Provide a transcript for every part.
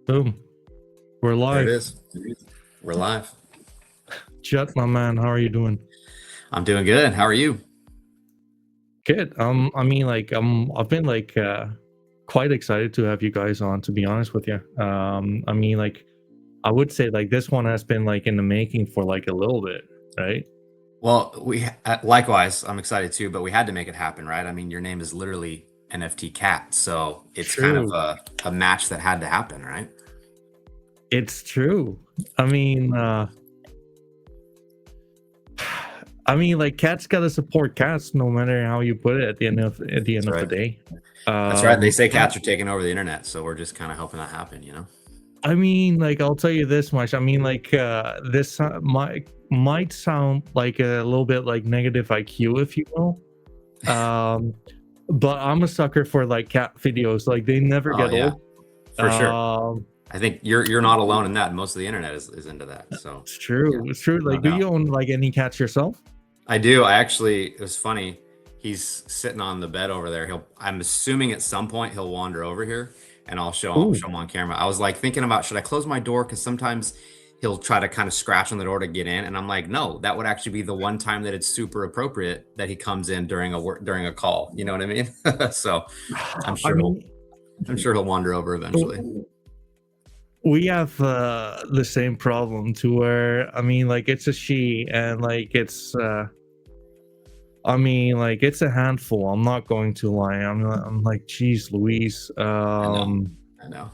Boom. We're There it live. is. We're live. Jet, my man, how are you doing? I'm doing good. How are you? Good. I've been quite excited to have you guys on, to be honest with you. I would say like this one has been like in the making for like a little bit, right? Well, we likewise. I'm excited too, but we had to make it happen, right? I mean, your name is literally NFT Cat, so it's kind of True. a match that had to happen, right? It's true. I mean, uh like cats gotta support cats no matter how you put it at the That's end of the right. day. That's right. They Um say I, cats are taking over the internet, so we're just kind of helping that happen, you know? I'll tell you this much. This might sound like a little bit like negative IQ, if you will. Um, but I'm a sucker for like cat videos. Like they never Oh get yeah, old. for sure. Um, I think you're not alone in that. Most of the internet is into that. So it's true. yeah, It's true. no Like, do doubt. you own like any cats yourself? I do. I actually, it was funny. He's sitting on the bed over there. I'm assuming at some point he'll wander over here and I'll Ooh, show him on camera. I was like thinking about, should I close my door? Because sometimes he'll try to kind of scratch on the door to get in. And I'm like, no, that would actually be the one time that it's super appropriate that he comes in during during a call. You know what I mean? So I'm I sure mean, he'll wander over eventually. w- we have the same problem to where like it's a she and like it's a handful. I'm not going to lie. I'm like, geez, Louise. I know. I know.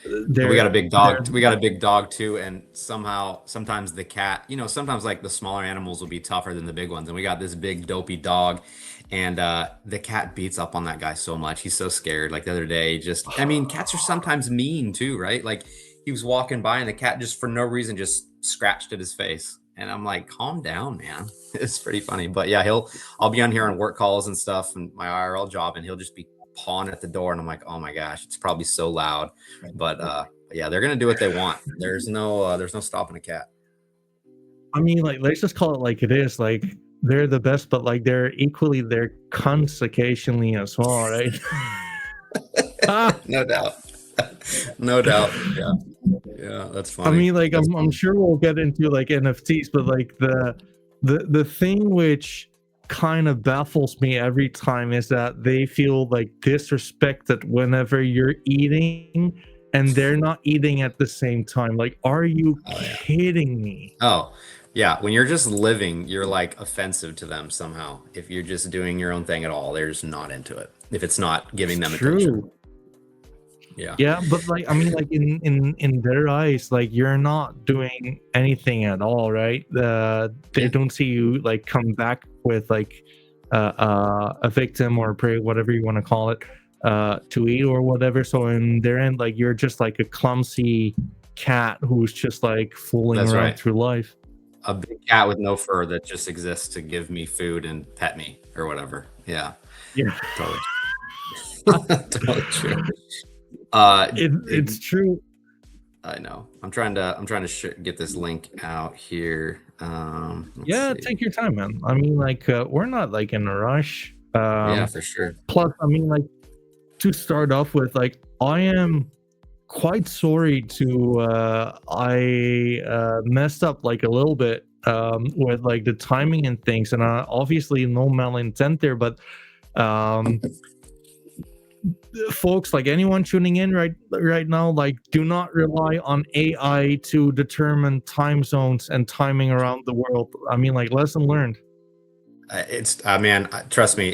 And we got a They're big they're dog. We got a big dog too, and somehow, sometimes the cat, sometimes like the smaller animals will be tougher than the big ones. And we got this big dopey dog, and the cat beats up on that guy so much. He's so scared. Like the other day, I mean, cats are sometimes mean too, right? Like he was walking by, and the cat just for no reason just scratched at his face, and I'm like, calm down, man. It's pretty funny, but yeah, I'll be on here on work calls and stuff, and my IRL job, and he'll just be pawing at the door, and I'm like, oh my gosh, it's probably so loud. But yeah, they're gonna do what they want. There's no stopping a cat. like let's just call it like it is. Like they're the best, but like they're cunts occasionally as well, right? Ah, No doubt. No doubt. Yeah. Yeah, that's I funny. mean, like That's I'm funny. sure we'll get into like NFTs, but like the thing which kind of baffles me every time is that they feel like disrespected whenever you're eating and they're not eating at the same time. Like, are you Oh yeah. kidding me? Oh, yeah. When you're just living, you're like offensive to them somehow. If you're just doing your own thing at all, they're just not into it. If it's not It's giving them attention. true. Yeah. Yeah, but like like in their eyes, like you're not doing anything at all, right? They Yeah. don't see you like come back with like a victim or prey, whatever you want to call it, to eat or whatever. So in their end, like you're just like a clumsy cat who's just like fooling That's around right. through life. A big cat with no fur that just exists to give me food and pet me or whatever. Yeah. Yeah, Totally. Totally true. Uh, it's true. I know. I'm trying to get this link out here. Let's Yeah, see. take your time, man. We're not like in a rush. Yeah, for sure. Plus, like to start off with, like I am quite sorry to I messed up like a little bit with like the timing and things, and obviously no malintent there, but um folks, like anyone tuning in right now, like do not rely on AI to determine time zones and timing around the world. Like lesson learned. It's man, trust me.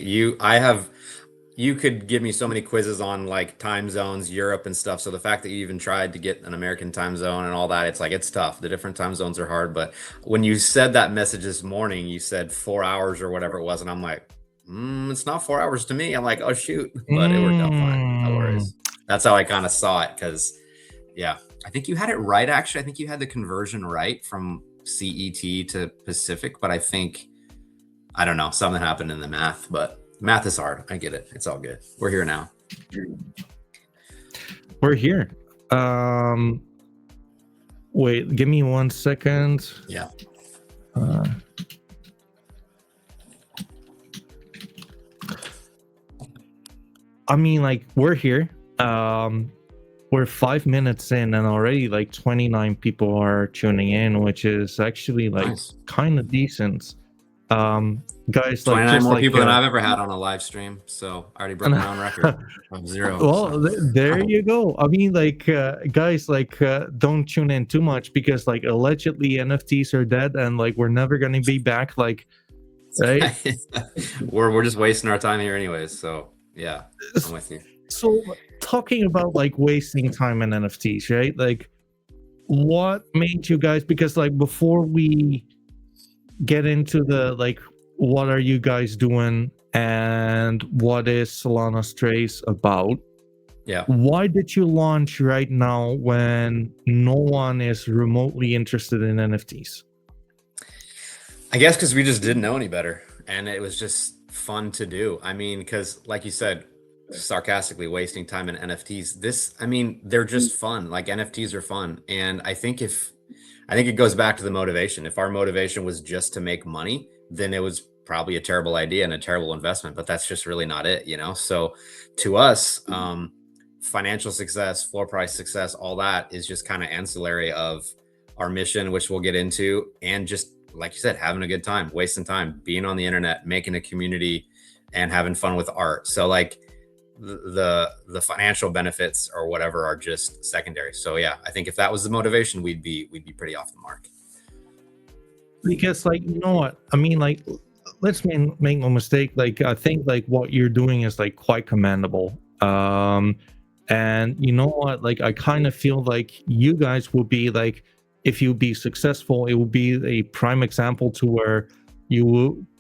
You could give me so many quizzes on like time zones, Europe and stuff. So the fact that you even tried to get an American time zone and all that, it's like it's tough. The different time zones are hard. But when you said that message this morning, you said 4 hours or whatever it was, and I'm like, it's not 4 hours to me. I'm like, oh shoot, but it worked out fine. No Mm. worries. That's how I kind of saw it because yeah, I think you had it right. Actually, I think you had the conversion right from CET to Pacific, but I don't know, something happened in the math, but math is hard. I get it. It's all good. We're here now. We're here. Um, Wait, give me 1 second. Yeah. Uh, like we're here. we're 5 minutes in and already like 29 people are tuning in, which is actually like Nice. kind of decent. Guys, like 29 just more like people than I've ever had on a live stream. So I already broke my own record of 0. well, So there you go. I mean, like guys, like don't tune in too much because like allegedly NFTs are dead and like we're never gonna be back. Like, right? we're just wasting our time here anyways. So yeah, I'm with you. So talking about like wasting time in NFTs, right? Like, what made you guys? Because like before we get into the like, what are you guys doing and what is Solana Strays about? Yeah. Why did you launch right now when no one is remotely interested in NFTs? I guess because we just didn't know any better and it was just fun to do. I mean, because like you said, sarcastically wasting time in NFTs, I mean, they're just fun. Like NFTs are fun. And I think it goes back to the motivation. If our motivation was just to make money, then it was probably a terrible idea and a terrible investment, but that's just really not it, you know? So to us, financial success, floor price success, all that is just kind of ancillary of our mission, which we'll get into, and just like you said, having a good time, wasting time, being on the internet, making a community, and having fun with art. So like the financial benefits or whatever are just secondary. So yeah, I think if that was the motivation, we'd be pretty off the mark. Because like you know what I mean, like let's make no mistake. Like I think like what you're doing is like quite commendable. And you know what? Like I kind of feel like you guys will be like, if you be successful, it will be a prime example to where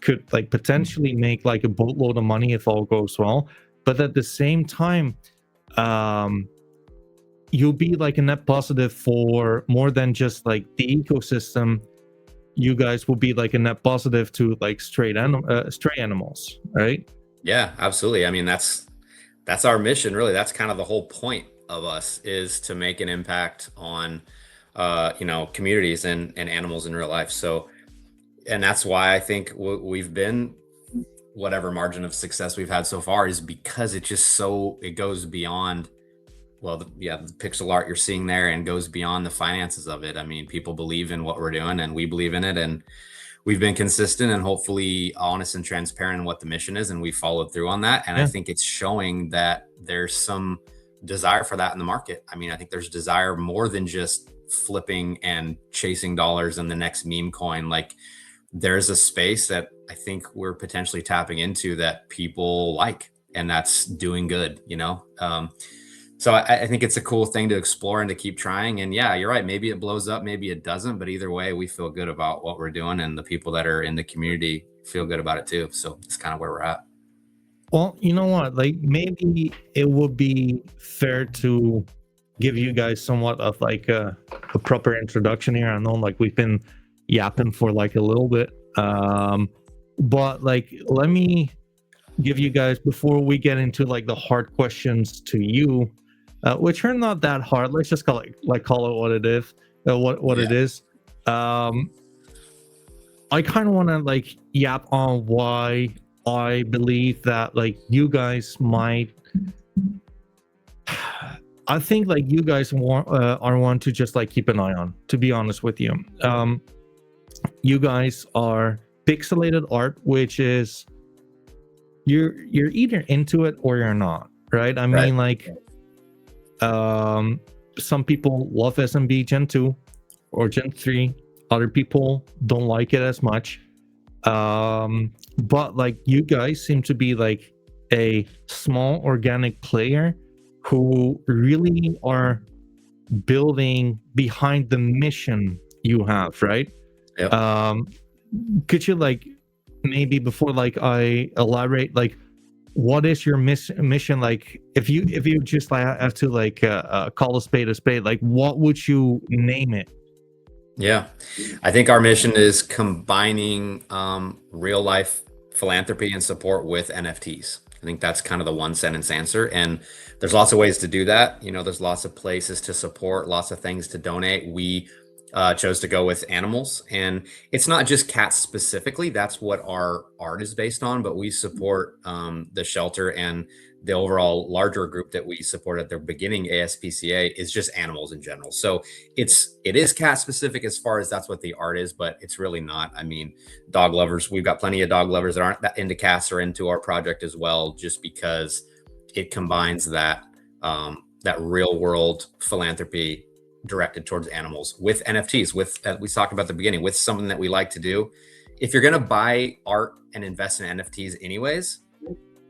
could like potentially make like a boatload of money if all goes well. But at the same time, um, you'll be like a net positive for more than just like the ecosystem. You guys will be like a net positive to like stray animals, right? Yeah, absolutely. I mean, that's our mission, really. That's kind of the whole point of us, is to make an impact on communities and animals in real life. So, and that's why I think we've been, whatever margin of success we've had so far, is because it goes beyond, well, the pixel art you're seeing there, and goes beyond the finances of it. I mean, people believe in what we're doing and we believe in it, and we've been consistent and hopefully honest and transparent in what the mission is, and we followed through on that. And Yeah. I think it's showing that there's some desire for that in the market. I mean, I think there's desire more than just flipping and chasing dollars and the next meme coin. Like, there's a space that I think we're potentially tapping into that people like, and that's doing good, you know? So I think it's a cool thing to explore and to keep trying. And yeah, you're right. Maybe it blows up, maybe it doesn't, but either way, we feel good about what we're doing, and the people that are in the community feel good about it too. So it's kind of where we're at. Well, you know what? Like maybe it would be fair to give you guys somewhat of like a proper introduction here. I know like we've been yapping for like a little bit, but like let me give you guys, before we get into like the hard questions to you, which are not that hard. Let's just call it what it is. What Yeah. it is. I kind of want to like yap on why I believe that like you guys might. I think like you guys are one to just like keep an eye on. To be honest with you, you guys are pixelated art, which is you're either into it or you're not, right? I mean, like, some people love SMB Gen 2 or Gen 3. Other people don't like it as much. But like you guys seem to be like a small organic player who really are building behind the mission you have, right? Yep. Could you like maybe before like I elaborate, like what is your mission? Like if you just like have to like call a spade, like what would you name it? Yeah. I think our mission is combining real life philanthropy and support with NFTs. I think that's kind of the one sentence answer. And there's lots of ways to do that. You know, there's lots of places to support, lots of things to donate. We chose to go with animals. And it's not just cats specifically. That's what our art is based on, but we support the shelter, and the overall larger group that we support at the beginning, ASPCA, is just animals in general. So it is cat specific as far as that's what the art is, but it's really not. I mean, dog lovers, we've got plenty of dog lovers that aren't that into cats or into our project as well, just because it combines that that real world philanthropy directed towards animals with NFTs, with we talked about at the beginning, with something that we like to do. If you're going to buy art and invest in NFTs anyways,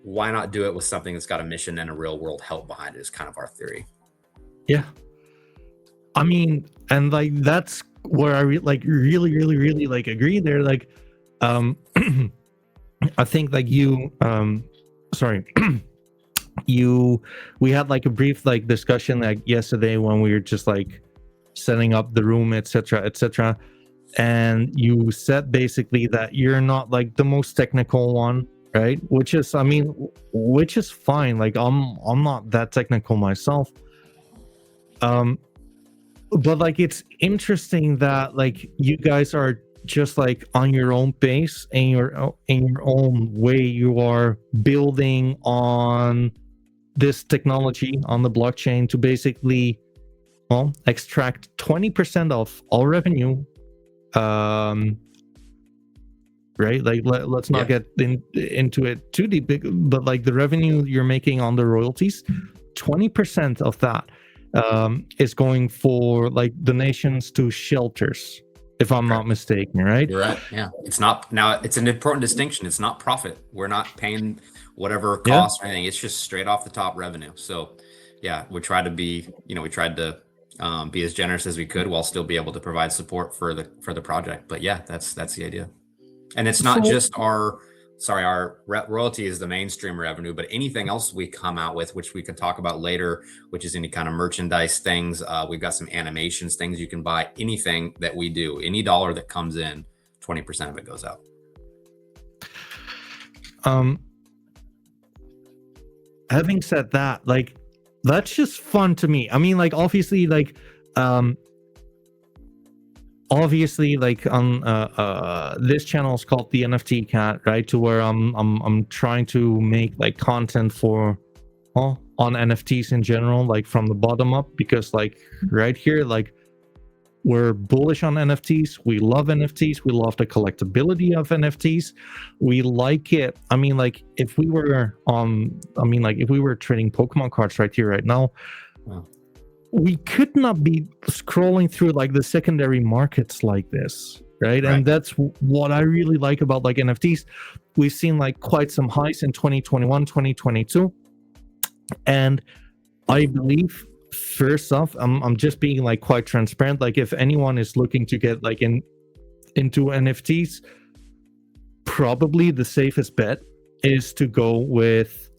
why not do it with something that's got a mission and a real world help behind it, is kind of our theory. Yeah. I mean, and like that's where I really like agree there. Like I think like you sorry we had like a brief like discussion like yesterday when we were just like setting up the room, etc, and you said basically that you're not like the most technical one, right? Which is, I mean, which is fine. Like I'm not that technical myself, but like it's interesting that like you guys are just like on your own pace and in your own way you are building on this technology on the blockchain to basically, well, extract 20% of all revenue, right? Like let's not get into it too deep, but like the revenue you're making on the royalties, 20% of that is going for like donations to shelters, if I'm not mistaken, right? You're right. Yeah. It's not, now it's an important distinction. It's not profit. We're not paying whatever cost or anything. It's just straight off the top revenue. So yeah, we tried to be, we tried to be as generous as we could while still be able to provide support for the project. But yeah, that's the idea. And it's not just our royalty is the mainstream revenue, but anything else we come out with, which we could talk about later, which is any kind of merchandise things. We've got some animations, things you can buy, anything that we do, any dollar that comes in, 20% of it goes out. Having said that, like, that's just fun to me. I mean, like, obviously, like on this channel is called the NFT Cat, right? To where I'm trying to make like content for on NFTs in general, like from the bottom up, because like right here, like we're bullish on NFTs. We love NFTs. We love the collectability of NFTs. We like it. I mean, like if we were trading Pokemon cards right here, right now, wow, we could not be scrolling through like the secondary markets like this, right? And that's what I really like about like NFTs. We've seen like quite some highs in 2021, 2022. And I believe, first off, I'm just being like quite transparent. Like if anyone is looking to get like into NFTs, probably the safest bet is to go with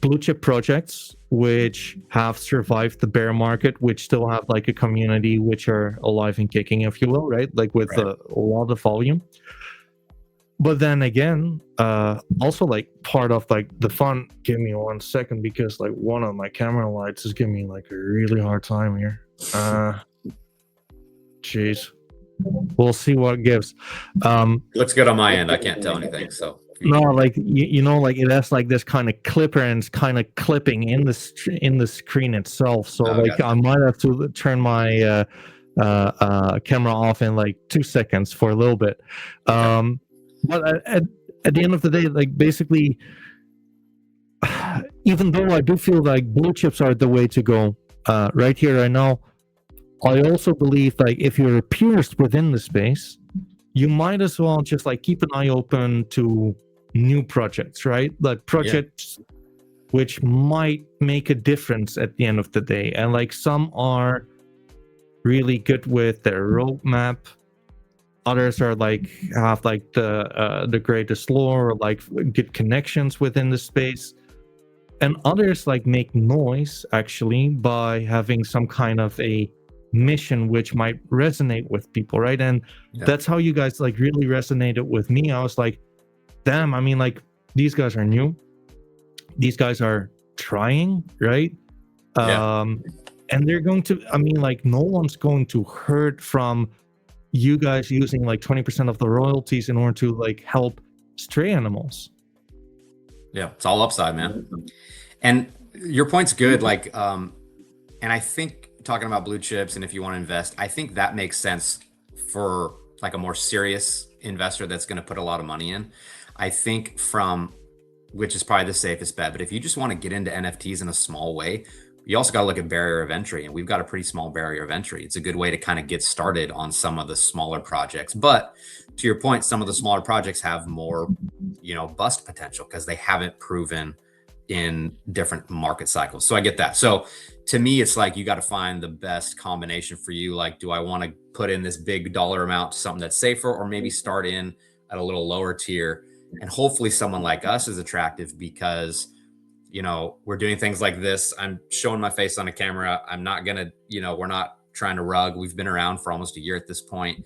blue chip projects which have survived the bear market, which still have like a community, which are alive and kicking, if you will, right? Like with a lot of volume. But then again, also like part of like the fun, give me 1 second, because like one of my camera lights is giving me like a really hard time here. Jeez, we'll see what it gives. Looks good on my end. I can't tell anything, so no, like you know, like it has like this kind of clipper and it's kind of clipping in the screen itself. So like I might have to turn my camera off in like 2 seconds for a little bit. But at the end of the day, like basically, even though I do feel like blue chips are the way to go right here, right now, I also believe like if you're a purist within the space, you might as well just like keep an eye open to new projects, right? Like projects which might make a difference at the end of the day. And like some are really good with their roadmap. Others are like have like the greatest lore, or like good connections within the space, and others like make noise actually by having some kind of a mission which might resonate with people, right? And that's how you guys like really resonated with me. I was like, damn, I mean, like these guys are new, these guys are trying, right? And they're going to, I mean, like no one's going to hurt from you guys using like 20% of the royalties in order to like help stray animals. Yeah, it's all upside, man. And your point's good. Like, and I think talking about blue chips and if you want to invest, I think that makes sense for like a more serious investor that's going to put a lot of money in. I think which is probably the safest bet. But if you just want to get into NFTs in a small way, you also got to look at barrier of entry. And we've got a pretty small barrier of entry. It's a good way to kind of get started on some of the smaller projects. But to your point, some of the smaller projects have more, bust potential because they haven't proven in different market cycles. So I get that. So to me, it's like you got to find the best combination for you. Like, do I want to put in this big dollar amount to something that's safer, or maybe start in at a little lower tier? And hopefully someone like us is attractive because, we're doing things like this. I'm showing my face on a camera. I'm not going to, we're not trying to rug. We've been around for almost a year at this point.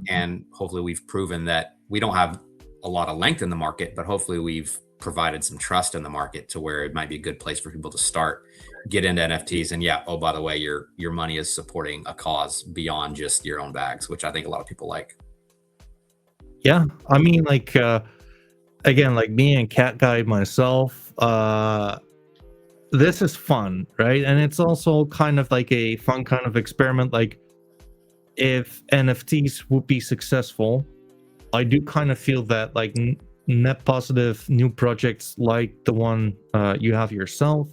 And hopefully we've proven that we don't have a lot of length in the market, but hopefully we've provided some trust in the market to where it might be a good place for people to start, get into NFTs. And yeah, oh, by the way, your money is supporting a cause beyond just your own bags, which I think a lot of people like. Yeah, I mean, like again, like being a cat guy myself, this is fun, right? And it's also kind of like a fun kind of experiment. Like, if NFTs would be successful, I do kind of feel that like net positive new projects like the one you have yourself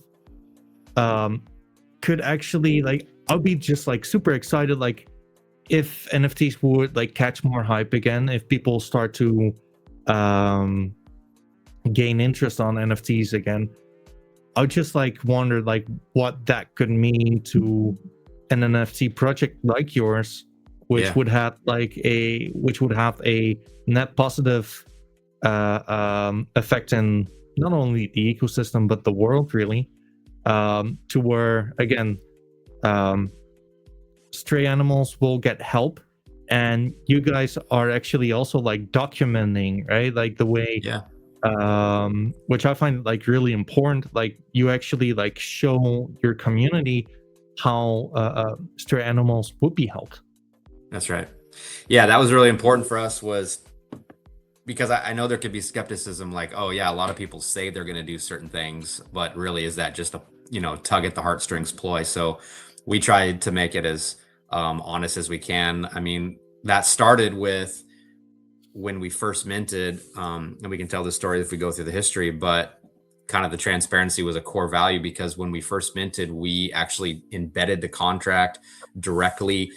could actually, like, I'll be just like super excited, like if NFTs would like catch more hype again, if people start to gain interest on NFTs again. I just like wonder like what that could mean to an NFT project like yours, which would have a net positive effect in not only the ecosystem but the world, really, to where again stray animals will get help, and you guys are actually also like documenting, right, like the way, which I find like really important, like you actually like show your community how stray animals would be helped. That's right. Yeah, that was really important for us, was because I know there could be skepticism, like, oh yeah, a lot of people say they're going to do certain things, but really is that just a tug at the heartstrings ploy? So we tried to make it as honest as we can. I mean, that started with when we first minted, and we can tell the story if we go through the history, but kind of the transparency was a core value, because when we first minted, we actually embedded the contract directly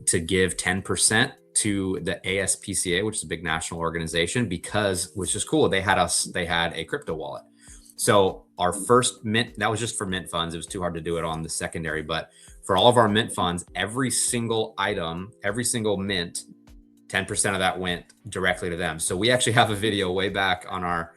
to give 10% to the ASPCA, which is a big national organization, which is cool. They had a crypto wallet. So our first mint, that was just for mint funds. It was too hard to do it on the secondary, but for all of our mint funds, every single item, every single mint, 10% of that went directly to them. So we actually have a video way back on our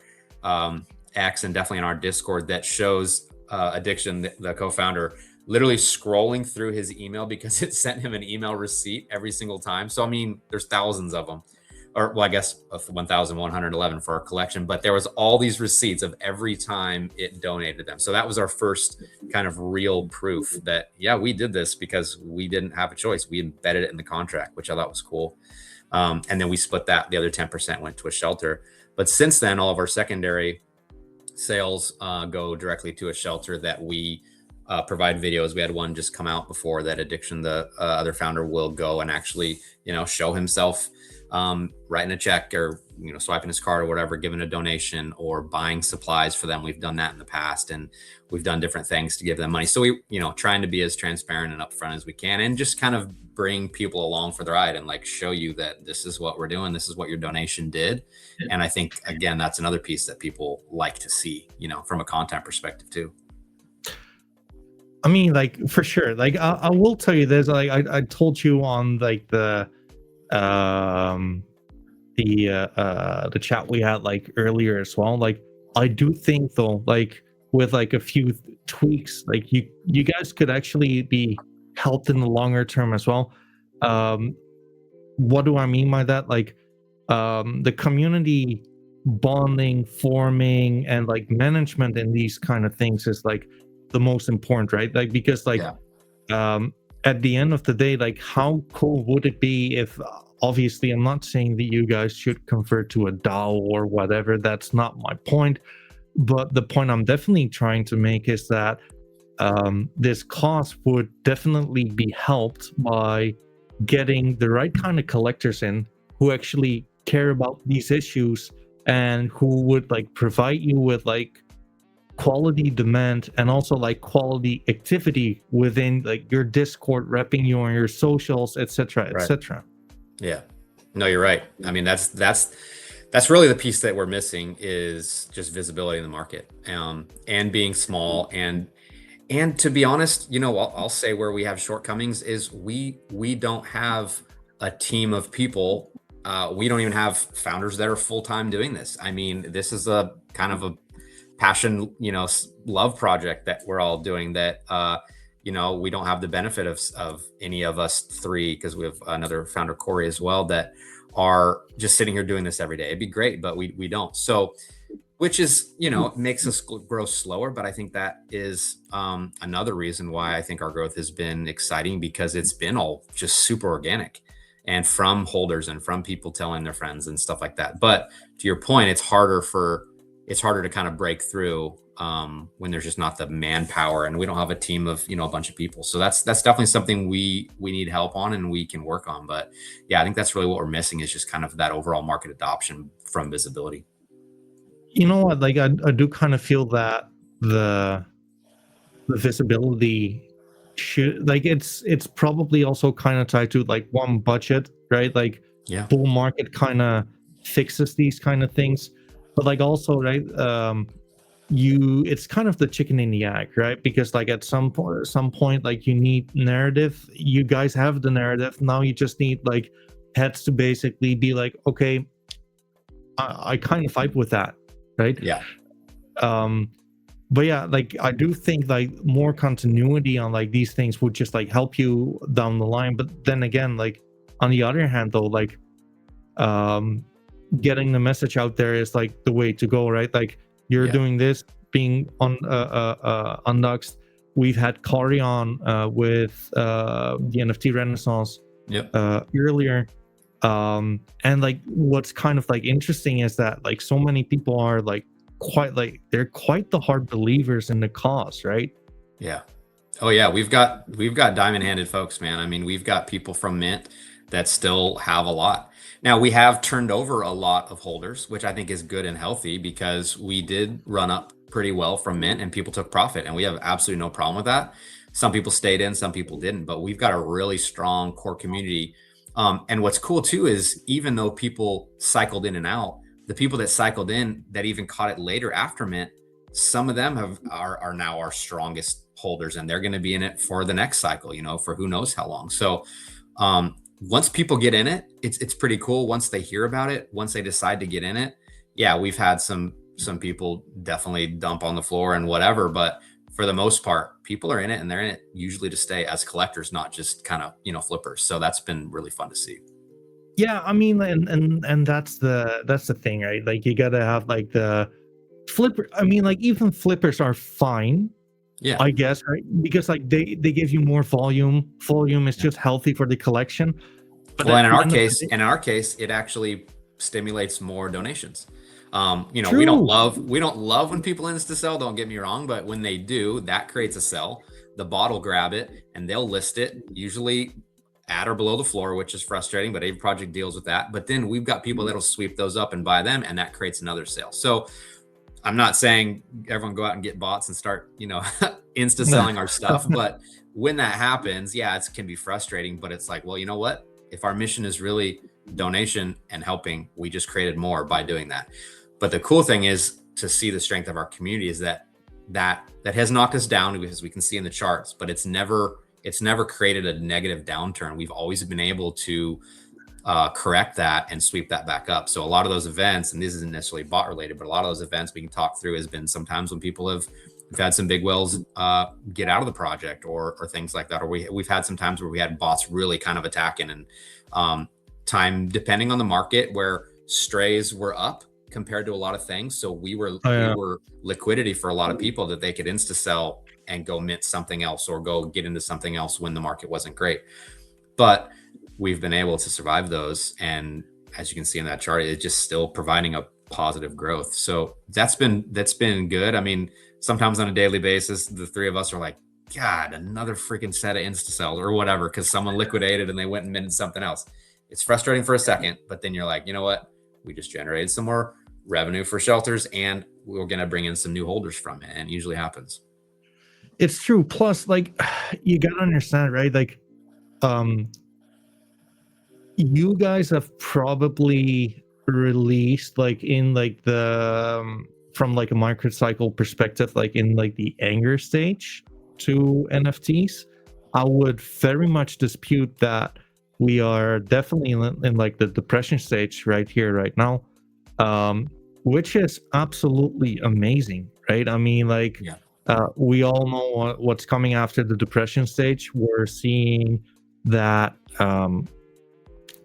X and definitely in our Discord that shows Addiction, the co-founder, literally scrolling through his email because it sent him an email receipt every single time. So, I mean, there's thousands of them, or well, I guess 1,111 for our collection, but there was all these receipts of every time it donated them. So that was our first kind of real proof that, yeah, we did this because we didn't have a choice. We embedded it in the contract, which I thought was cool. And then we split that. The other 10% went to a shelter. But since then, all of our secondary sales go directly to a shelter that we provide videos. We had one just come out before that. Addiction, the other founder, will go and actually, show himself writing a check or, swiping his card or whatever, giving a donation or buying supplies for them. We've done that in the past, and we've done different things to give them money. So we, trying to be as transparent and upfront as we can, and just kind of bring people along for the ride and like show you that this is what we're doing. This is what your donation did. And I think, again, that's another piece that people like to see, from a content perspective too. I mean, like, for sure. Like, I will tell you this. Like, I told you on like the chat we had like earlier as well. Like, I do think though, like with like a few tweaks, like you guys could actually be helped in the longer term as well. What do I mean by that? Like, the community bonding, forming, and like management in these kind of things is like the most important, right? Like, because like at the end of the day, like, how cool would it be if, obviously, I'm not saying that you guys should convert to a DAO or whatever. That's not my point. But the point I'm definitely trying to make is that this cost would definitely be helped by getting the right kind of collectors in who actually care about these issues and who would like provide you with like quality demand and also like quality activity within like your Discord, repping you on your socials, etc., Right. etc. Yeah. No, you're right. I mean, that's really the piece that we're missing is just visibility in the market, and being small. And to be honest, you know, I'll say where we have shortcomings is we don't have a team of people. We don't even have founders that are full-time doing this. I mean, this is a kind of a passion, you know, love project that we're all doing that, you know, we don't have the benefit of any of us three, because we have another founder, Corey, as well, that are just sitting here doing this every day. It'd be great, but we don't. So, which is, you know, makes us grow slower. But I think that is another reason why I think our growth has been exciting, because it's been all just super organic and from holders and from people telling their friends and stuff like that. But to your point, it's harder to kind of break through when there's just not the manpower, and we don't have a team of, you know, a bunch of people. So that's definitely something we need help on and we can work on. But yeah, I think that's really what we're missing, is just kind of that overall market adoption from visibility. You know what? Like, I do kind of feel that the visibility should, like, it's probably also kind of tied to like one budget, right? Like, Yeah. bull market kind of fixes these kind of things, but like also, right, it's kind of the chicken and the egg, right? Because like at some point, like, you need narrative. You guys have the narrative now. You just need like heads to basically be like, okay, I kind of fight with that, right? Yeah. But yeah, like, I do think like more continuity on like these things would just like help you down the line. But then again, like, on the other hand though, like, um getting the message out there is like the way to go, right? Like, you're Yeah. doing this, being on Nuxt. We've had Kari on with the NFT Renaissance Yep. earlier. And like, what's kind of like interesting is that like so many people are like they're quite the hard believers in the cause, right? Yeah. Oh yeah, we've got diamond-handed folks, man. I mean, we've got people from Mint that still have a lot. Now, we have turned over a lot of holders, which I think is good and healthy, because we did run up pretty well from Mint and people took profit, and we have absolutely no problem with that. Some people stayed in, some people didn't, but we've got a really strong core community. And what's cool too is, even though people cycled in and out, the people that cycled in that even caught it later after Mint, some of them are now our strongest holders, and they're going to be in it for the next cycle, you know, for who knows how long. So once people get in it, it's pretty cool. Once they hear about it, once they decide to get in it, yeah, we've had some people definitely dump on the floor and whatever, but for the most part, people are in it, and they're in it usually to stay as collectors, not just kind of, you know, flippers. So that's been really fun to see. Yeah, I mean, and that's the thing, right? Like, you gotta have like the flipper. I mean, like, even flippers are fine, Yeah. I guess, right? Because like they give you more volume. Volume is Yeah. just healthy for the collection. But Well, at and the end of the day, in our case, it actually stimulates more donations. You know, true. we don't love when people insta sell, don't get me wrong, but when they do, that creates a sell. The bot will grab it and they'll list it, usually at or below the floor, which is frustrating, but every project deals with that. But then we've got people that'll sweep those up and buy them, and that creates another sale. So I'm not saying everyone go out and get bots and start, you know, insta selling our stuff, but when that happens, yeah, it can be frustrating, but it's like, well, you know what? If our mission is really donation and helping, we just created more by doing that. But the cool thing is to see the strength of our community is that has knocked us down, because we can see in the charts, but it's never created a negative downturn. We've always been able to correct that and sweep that back up. So a lot of those events, and this isn't necessarily bot related, but a lot of those events we can talk through has been sometimes when people we've had some big whales get out of the project or things like that, or we've had some times where we had bots really kind of attacking, and time depending on the market where strays were up compared to a lot of things. So we were liquidity for a lot of people that they could insta sell and go mint something else or go get into something else when the market wasn't great. But we've been able to survive those. And as you can see in that chart, it's just still providing a positive growth. So that's been good. I mean, sometimes on a daily basis, the three of us are like, God, another freaking set of insta-cells or whatever, because someone liquidated and they went and minted something else. It's frustrating for a second, but then you're like, you know what? We just generated some more revenue for shelters and we're going to bring in some new holders from it. And it usually happens. It's true. Plus, like, you got to understand, right? Like, you guys have probably released like in like the from like a microcycle perspective, like in like the anger stage to NFTs. I would very much dispute that we are definitely in like the depression stage right here, right now, which is absolutely amazing, right? I mean, like, Yeah. we all know what's coming after the depression stage. We're seeing that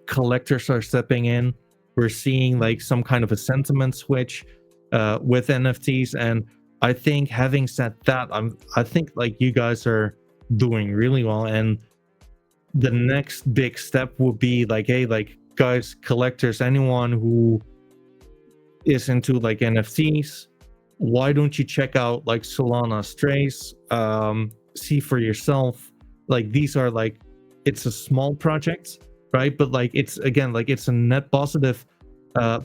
collectors are stepping in. We're seeing like some kind of a sentiment switch with NFTs, and I think, having said that, I think like you guys are doing really well, and the next big step would be like, hey, like, guys, collectors, anyone who is into like NFTs, why don't you check out like Solana Strays? See for yourself. Like, these are like, it's a small project, right? But like, it's, again, like, it's a net positive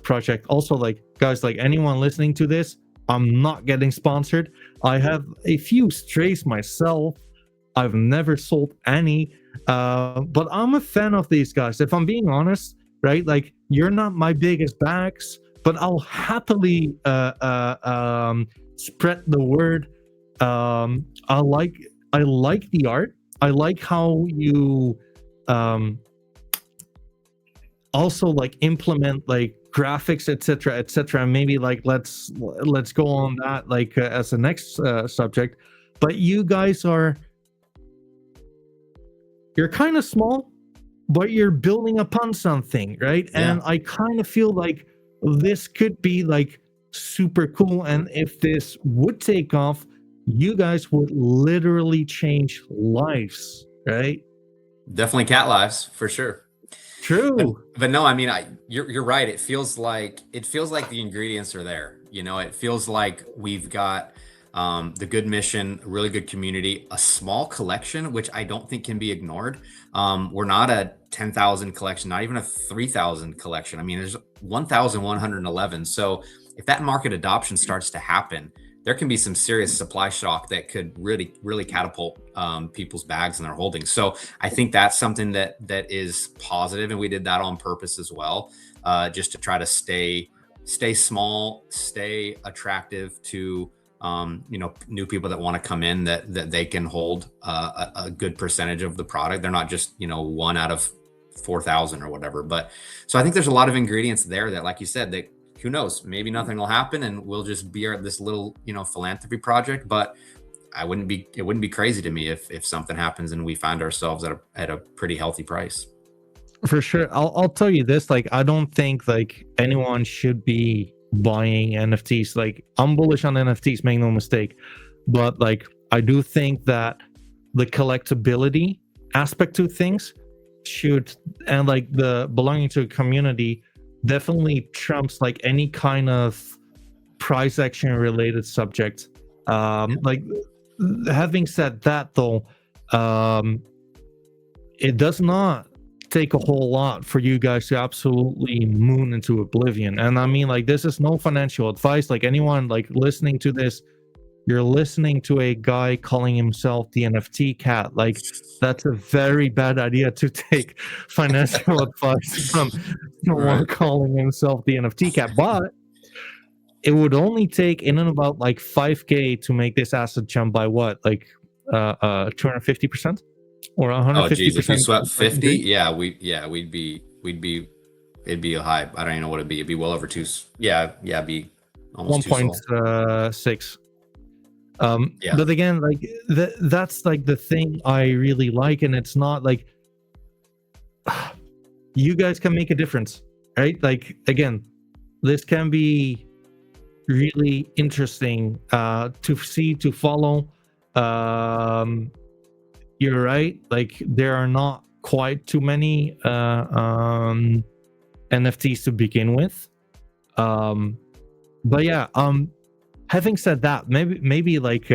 project. Also, like, guys, like, anyone listening to this, I'm not getting sponsored. I have a few strays myself. I've never sold any, but I'm a fan of these guys. If I'm being honest, right? Like, you're not my biggest bags, but I'll happily spread the word. I like the art. I like how you also like implement like graphics, etc., etc. Maybe like let's go on that like as the next subject. But you guys are, you're kind of small, but you're building upon something, right? Yeah. And I kind of feel like this could be like super cool, and if this would take off, you guys would literally change lives, right? Definitely cat lives for sure. True. But no, I mean, you're right. It feels like the ingredients are there. You know, it feels like we've got the good mission, really good community, a small collection, which I don't think can be ignored. We're not a 10,000 collection, not even a 3,000 collection. I mean, there's 1,111. So if that market adoption starts to happen, there can be some serious supply shock that could really, really catapult people's bags and their holdings. So I think that's something that is positive, and we did that on purpose as well, just to try to stay small, stay attractive to new people that want to come in, that they can hold a good percentage of the product. They're not just one out of 4,000 or whatever. But so I think there's a lot of ingredients there that, like you said, that who knows, maybe nothing will happen and we'll just be this little philanthropy project. But it wouldn't be crazy to me if something happens and we find ourselves at a pretty healthy price. For sure. I'll tell you this, like, I don't think like anyone should be buying NFTs. Like, I'm bullish on NFTs, make no mistake, but like, I do think that the collectability aspect to things should, and like the belonging to a community, definitely trumps like any kind of price action related subject. Like, having said that though, it does not take a whole lot for you guys to absolutely moon into oblivion. And I mean, like, this is no financial advice. Like, anyone like listening to this, you're listening to a guy calling himself the NFT cat. Like, that's a very bad idea to take financial advice from someone calling himself the NFT cat. But it would only take in and about like 5K to make this asset jump by what, like 250% or 150%. Oh geez, if you swept 50, yeah, it'd be a high. I don't even know what it'd be. It'd be well over two. Yeah, it'd be almost 1.6. Yeah. But again, like that's like the thing I really like, and it's not like you guys can make a difference, right? Like, again, this can be really interesting to see, to follow. You're right. Like there are not quite too many NFTs to begin with. But yeah, having said that, maybe like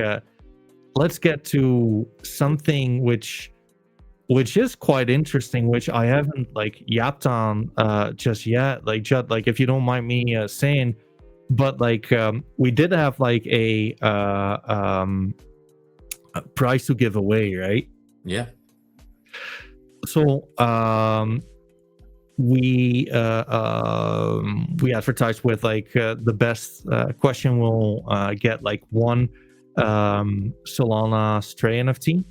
let's get to something which is quite interesting, which I haven't like yapped on just yet. Like Judd, like if you don't mind me saying, but like we did have like a prize to give away, right? Yeah. So we advertised with like the best question will get like one Solana Stray NFT.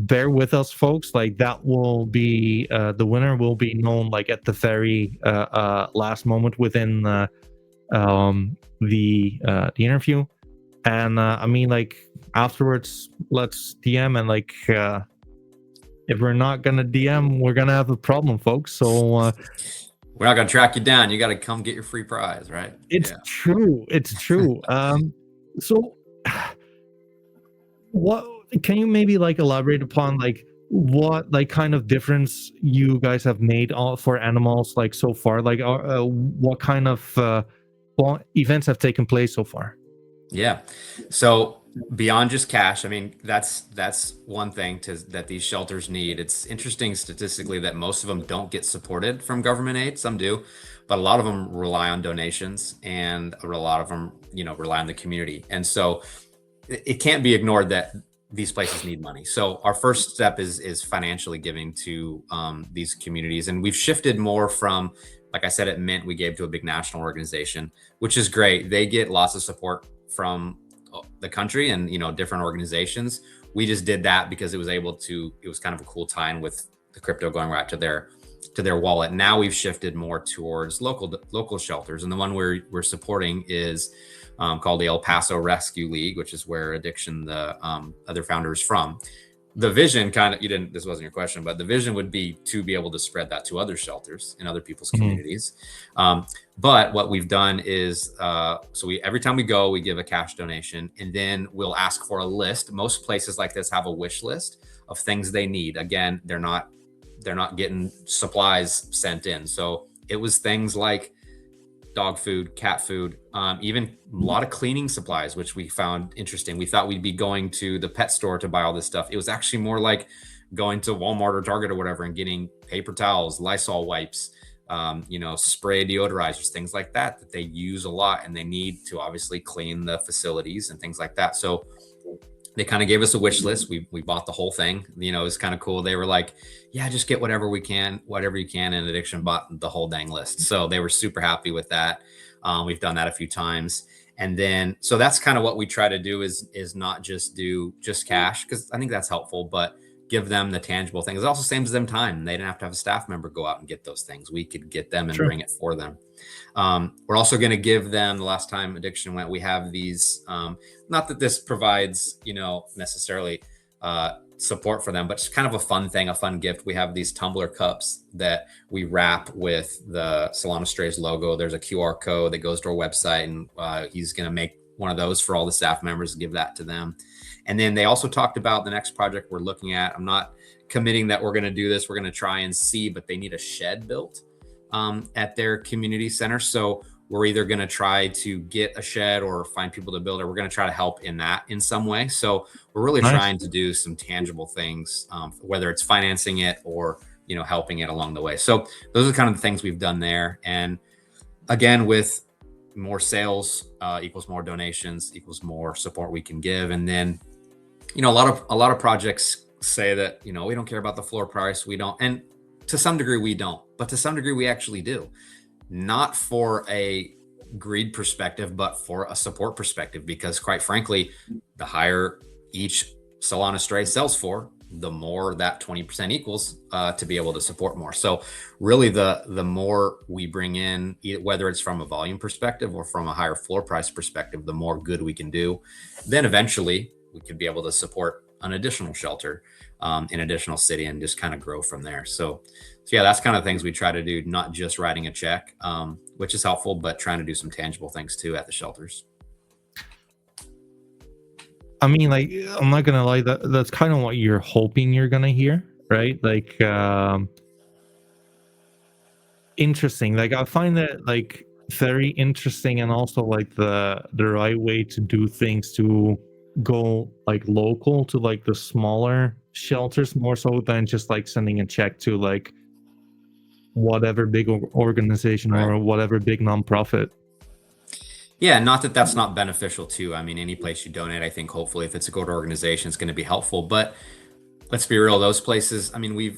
Bear with us, folks. Like that will be the winner will be known like at the very last moment within the interview. And I mean, like afterwards, let's DM and like if we're not gonna DM, we're gonna have a problem, folks. So we're not gonna track you down. You got to come get your free prize, right? it's true. It's true. So what can you maybe like elaborate upon like what like kind of difference you guys have made for animals like so far? Like what kind of events have taken place so far? Yeah. So beyond just cash, I mean, that's one thing that these shelters need. It's interesting statistically that most of them don't get supported from government aid. Some do, but a lot of them rely on donations, and a lot of them, rely on the community. And so it can't be ignored that these places need money. So our first step is financially giving to these communities, and we've shifted more from, like I said, at Mint, we gave to a big national organization, which is great. They get lots of support from the country and different organizations. We just did that because it was kind of a cool tie-in with the crypto going right to their wallet. Now we've shifted more towards local shelters, and the one we're supporting is called the El Paso Rescue League, which is where Addiction, the other founder, is from. The vision this wasn't your question, but the vision would be to be able to spread that to other shelters in other people's communities. But what we've done is, every time we go, we give a cash donation, and then we'll ask for a list. Most places like this have a wish list of things they need. Again, they're not getting supplies sent in. So it was things like dog food, cat food, even a lot of cleaning supplies, which we found interesting. We thought we'd be going to the pet store to buy all this stuff. It was actually more like going to Walmart or Target or whatever and getting paper towels, Lysol wipes, spray deodorizers, things like that they use a lot, and they need to obviously clean the facilities and things like that. So they kind of gave us a wish list. We bought the whole thing. It was kind of cool. They were like, yeah, just get whatever you can. And Addiction bought the whole dang list. So they were super happy with that. We've done that a few times. And then, so that's kind of what we try to do is not just do just cash, because I think that's helpful, but give them the tangible things. It also saves them time. They didn't have to have a staff member go out and get those things. We could get them and bring it for them. We're also going to give them, the last time Addiction went, we have these, not that this provides, necessarily support for them, but it's kind of a fun thing, a fun gift. We have these tumbler cups that we wrap with the Solana Strays logo. There's a QR code that goes to our website, and he's going to make one of those for all the staff members and give that to them. And then they also talked about the next project we're looking at. I'm not committing that we're going to do this. We're going to try and see, but they need a shed built at their community center. So we're either going to try to get a shed or find people to build it. We're going to try to help in that in some way. So we're really trying to do some tangible things, whether it's financing it or, helping it along the way. So those are kind of the things we've done there. And again, with more sales equals more donations equals more support we can give. And then, a lot of projects say that, we don't care about the floor price. We don't. And to some degree we don't, but to some degree we actually do. Not for a greed perspective, but for a support perspective, because quite frankly, the higher each Solana Stray sells for, the more that 20% equals to be able to support more. So really the more we bring in, whether it's from a volume perspective or from a higher floor price perspective, the more good we can do. Then eventually we could be able to support an additional shelter in additional city and just kind of grow from there. So yeah, that's kind of things we try to do, not just writing a check, which is helpful, but trying to do some tangible things too at the shelters. I mean, like, I'm not gonna lie, that's kind of what you're hoping you're gonna hear, right? Like, interesting. Like, I find that like very interesting, and also like the right way to do things to go like local to like the smaller shelters more so than just like sending a check to like whatever big organization Right. or whatever big nonprofit. Yeah, not that that's not beneficial too. I mean, any place you donate, I think hopefully if it's a good organization, it's going to be helpful. But let's be real, those places, I mean,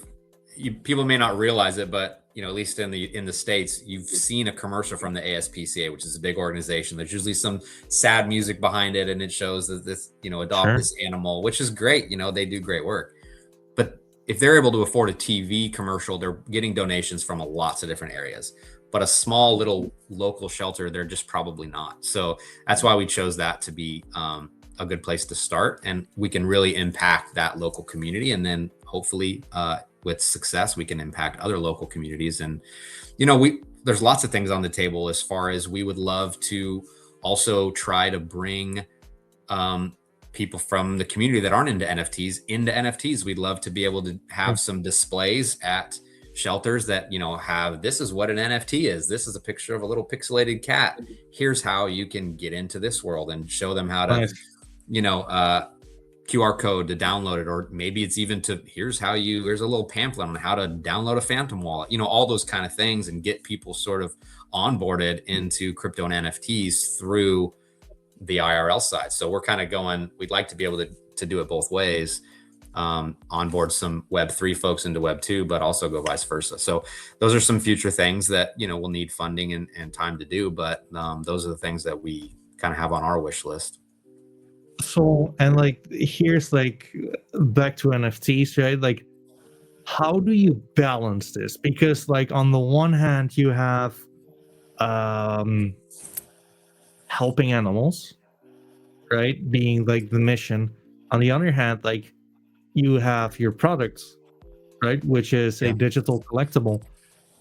people may not realize it, but at least in the States, you've seen a commercial from the ASPCA, which is a big organization. There's usually some sad music behind it, and it shows that adopt Sure. this animal, which is great. They do great work. But if they're able to afford a TV commercial, they're getting donations from lots of different areas. But a small little local shelter, they're just probably not. So that's why we chose that to be a good place to start, and we can really impact that local community, and then hopefully with success we can impact other local communities. And we there's lots of things on the table, as far as we would love to also try to bring um, people from the community that aren't into NFTs. We'd love to be able to have some displays at shelters that have, this is what an NFT is. This is a picture of a little pixelated cat. Here's how you can get into this world, and show them how to, Nice. QR code to download it, or maybe it's even to, here's a little pamphlet on how to download a Phantom wallet, all those kind of things, and get people sort of onboarded into crypto and NFTs through the IRL side. So we're kind of we'd like to be able to do it both ways, onboard some Web3 folks into Web2, but also go vice versa. So those are some future things that, we'll need funding and time to do. But those are the things that we kind of have on our wish list. So, and like, here's like back to NFTs, right? Like, how do you balance this? Because like on the one hand, you have um helping animals, right? Being like the mission. On the other hand, like you have your products, right? Which is a Yeah. digital collectible.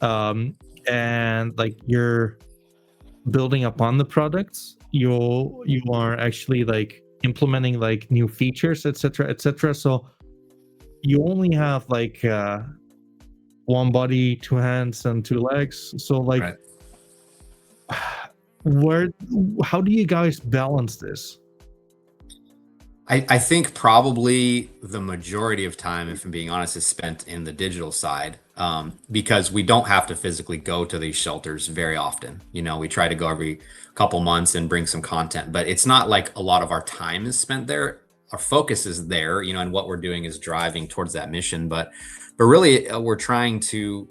Um, and like you're building upon the products. You are actually like implementing like new features, etc., etc. So you only have like one body, two hands, and two legs. So like, Right. where, how do you guys balance this? I think probably the majority of time, if I'm being honest, is spent in the digital side, because we don't have to physically go to these shelters very often. We try to go every couple months and bring some content, but it's not like a lot of our time is spent there. Our focus is there, and what we're doing is driving towards that mission. But really, we're trying to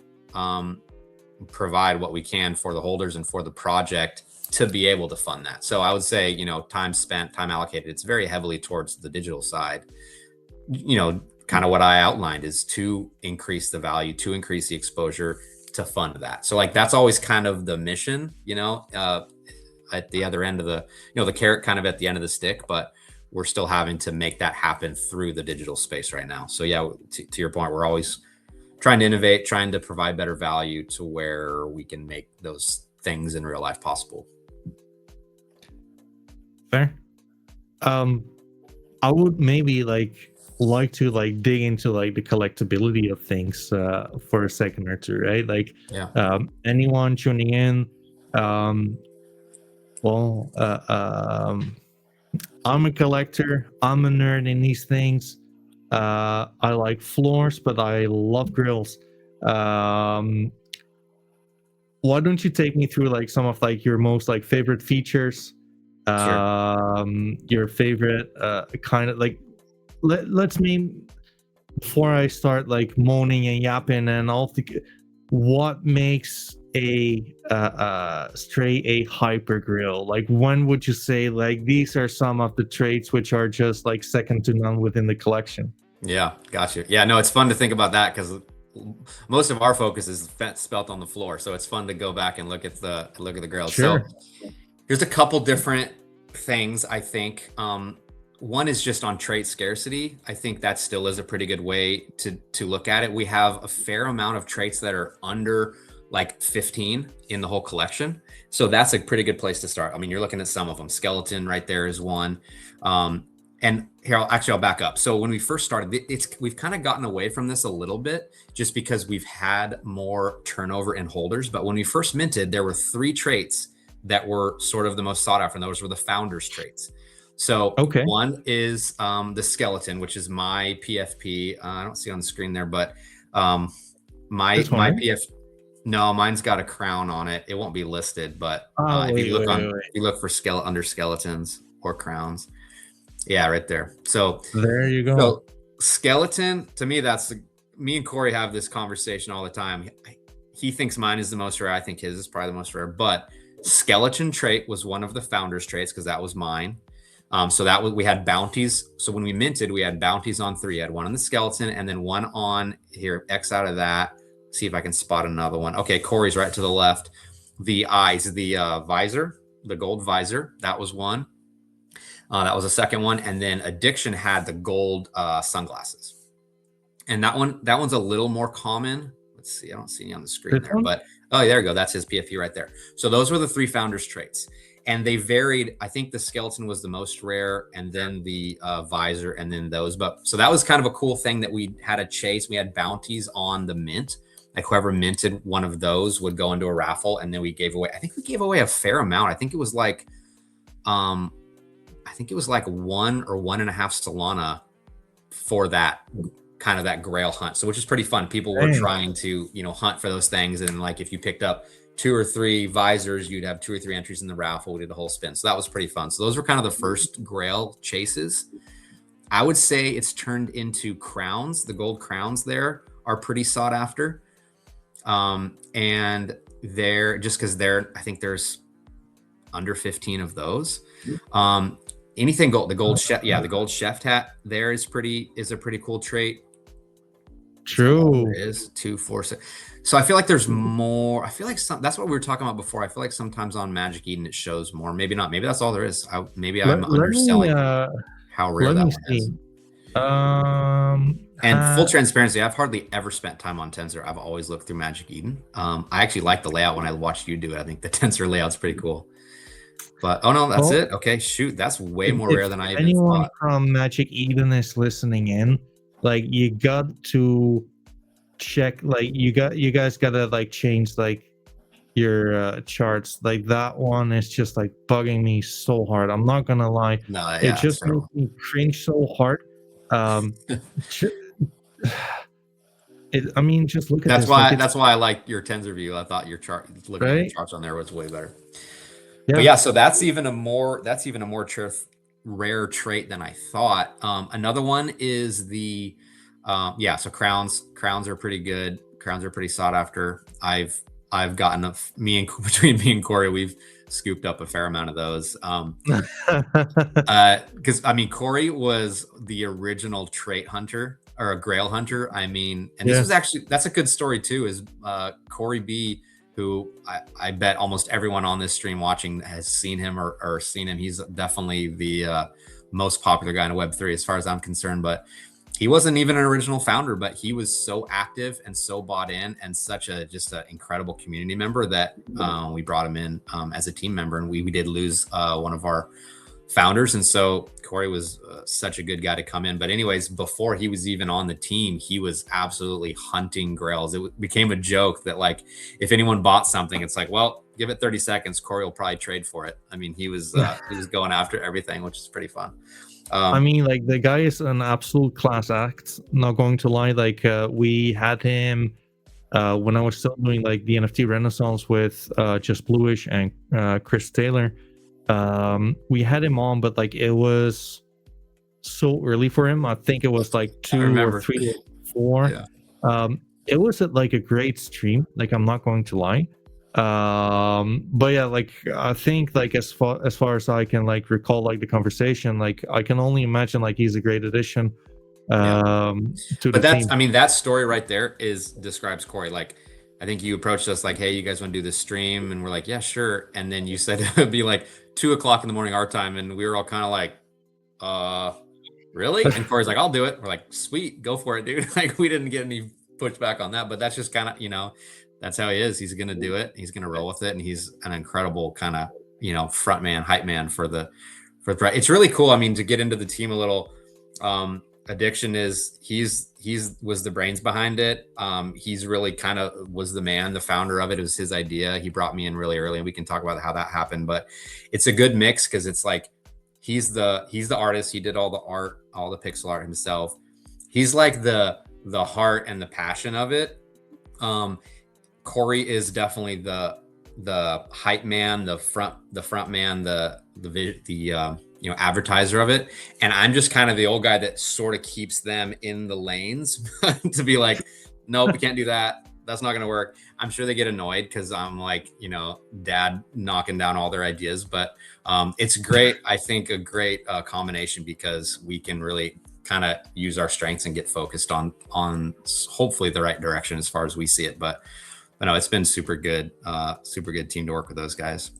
provide what we can for the holders and for the project to be able to fund that. So I would say, time spent, time allocated, it's very heavily towards the digital side. Kind of what I outlined is to increase the value, to increase the exposure, to fund that. So like, that's always kind of the mission, at the other end of the carrot kind of at the end of the stick, but we're still having to make that happen through the digital space right now. So yeah, to your point, we're always trying to innovate, trying to provide better value to where we can make those things in real life possible. Fair. um I would maybe like to like dig into like the collectability of things for a second or two, right? Like, Yeah. anyone tuning in, um well, I'm a collector, I'm a nerd in these things. I like floors, but I love grills. um why don't you take me through like some of like your most like favorite features, Sure. your favorite kind of like, let's mean, before I start like moaning and yapping and all the, what makes a stray a hyper grill? Like, when would you say like these are some of the traits which are just like second to none within the collection? Yeah, gotcha. Yeah, no, it's fun to think about that, because most of our focus is spelt on the floor. So it's fun to go back and look at the grills. So Sure. here's a couple different things, I think. One is just on trait scarcity. I think that still is a pretty good way to look at it. We have a fair amount of traits that are under like 15 in the whole collection. So that's a pretty good place to start. I mean, you're looking at some of them. Skeleton right there is one. And here, I'll back up. So when we first started, we've kind of gotten away from this a little bit just because we've had more turnover in holders. But when we first minted, there were 3 traits that were sort of the most sought after, and those were the founders traits. So Okay, one is the skeleton, which is my PFP. I don't see it on the screen there, but my this one, right? PF. No, mine's got a crown on it. It won't be listed, but Oh, if wait, you look wait, on, wait, wait. if you look for under skeletons or crowns, yeah, right there. So There you go. so skeleton, to me, me and Corey have this conversation all the time. He thinks mine is the most rare. I think his is probably the most rare. But skeleton trait was one of the founders traits because that was mine. So that was, we had bounties. So when we minted, we had bounties on 3. I had one on the skeleton and then one on here. X out of that. See if I can spot another one. Okay, Corey's right to the left. The eyes, the visor, the gold visor. That was one. That was the second one. And then addiction had the gold sunglasses. And that one's a little more common. Let's see. I don't see any on the screen This there, one? but oh, there you go. That's his PFP right there. So those were the 3 founders traits. And they varied. I think the skeleton was the most rare, and then the visor, and then those. But so that was kind of a cool thing that we had a chase. We had bounties on the mint. Like whoever minted one of those would go into a raffle, and then we gave away. I think we gave away a fair amount. I think it was like 1 or 1.5 Solana for that kind of that grail hunt. So which is pretty fun. People were trying to, hunt for those things. And like, if you picked up 2 or 3 visors, you'd have 2 or 3 entries in the raffle. We did the whole spin. So that was pretty fun. So those were kind of the first grail chases. I would say it's turned into crowns. The gold crowns there are pretty sought after. And they're just because I think there's under 15 of those. Anything gold, the gold chef, the gold chef hat there is a pretty cool trait. True. There is 2, 4, 6. So I feel like there's more. I feel like that's what we were talking about before. I feel like sometimes on Magic Eden it shows more. Maybe not. Maybe that's all there is. Maybe I'm underselling how rare that one is. And full transparency, I've hardly ever spent time on Tensor. I've always looked through Magic Eden. I actually like the layout when I watched you do it. I think the Tensor layout's pretty cool. But oh no, that's it. Okay, shoot, that's way more rare than I even anyone thought. from Magic Eden is listening in, like you got to check, like you guys gotta like change like your charts. Like that one is just like bugging me so hard. I'm not gonna lie. No, yeah, It just makes me cringe so hard. I mean, just look at that's this. why Like, that's why I like your Tensor view. I thought your chart, looking at right? your charts on there, was way better. Yeah. But yeah, so that's even a more rare trait than I thought. Another one is the so crowns are pretty good. Crowns are pretty sought after. I've gotten between me and Corey, we've scooped up a fair amount of those. Because I mean, Corey was the original trait hunter or a grail hunter. I mean, and this was actually, that's a good story too, is Corey B, who I bet almost everyone on this stream watching has seen him or seen him. He's definitely the most popular guy in Web3 as far as I'm concerned, but he wasn't even an original founder, but he was so active and so bought in and such just an incredible community member that we brought him in as a team member. And we did lose one of our founders. And so Corey was such a good guy to come in. But anyways, before he was even on the team, he was absolutely hunting grails. It became a joke that like, if anyone bought something, it's like, well, give it 30 seconds. Corey will probably trade for it. I mean, he was going after everything, which is pretty fun. I mean, like the guy is an absolute class act. Not going to lie. Like we had him when I was still doing like the NFT Renaissance with Just Bluish and Chris Taylor. We had him on, but like it was so early for him. I think it was like 2 or 3 or 4. Yeah. It was like a great stream. Like I'm not going to lie. But yeah, like I think like as far as I can like recall like the conversation, like I can only imagine like he's a great addition to the team. I mean, that story right there describes Corey. Like, I think you approached us like, hey, you guys want to do this stream? And we're like, yeah, sure. And then you said it would be like 2 o'clock in the morning our time. And we were all kind of like, really? And Corey's like, I'll do it. We're like, sweet, go for it, dude. Like, we didn't get any pushback on that, but that's just kind of, that's how he is. He's going to do it. He's going to roll with it. And he's an incredible kind of, front man, hype man for the right. It's really cool. I mean, to get into the team a little, Addiction is he's was the brains behind it. He's really kind of was the man, the founder of it. It was his idea. He brought me in really early, and we can talk about how that happened. But it's a good mix because it's like he's the artist. He did all the art, all the pixel art himself. He's like the heart and the passion of it. Corey is definitely the hype man, the front man, the advertiser of it, and I'm just kind of the old guy that sort of keeps them in the lanes to be like, nope, we can't do that. That's not going to work. I'm sure they get annoyed because I'm like, dad knocking down all their ideas, but it's great. I think a great combination because we can really kind of use our strengths and get focused on hopefully the right direction as far as we see it. But no, it's been super good team to work with those guys.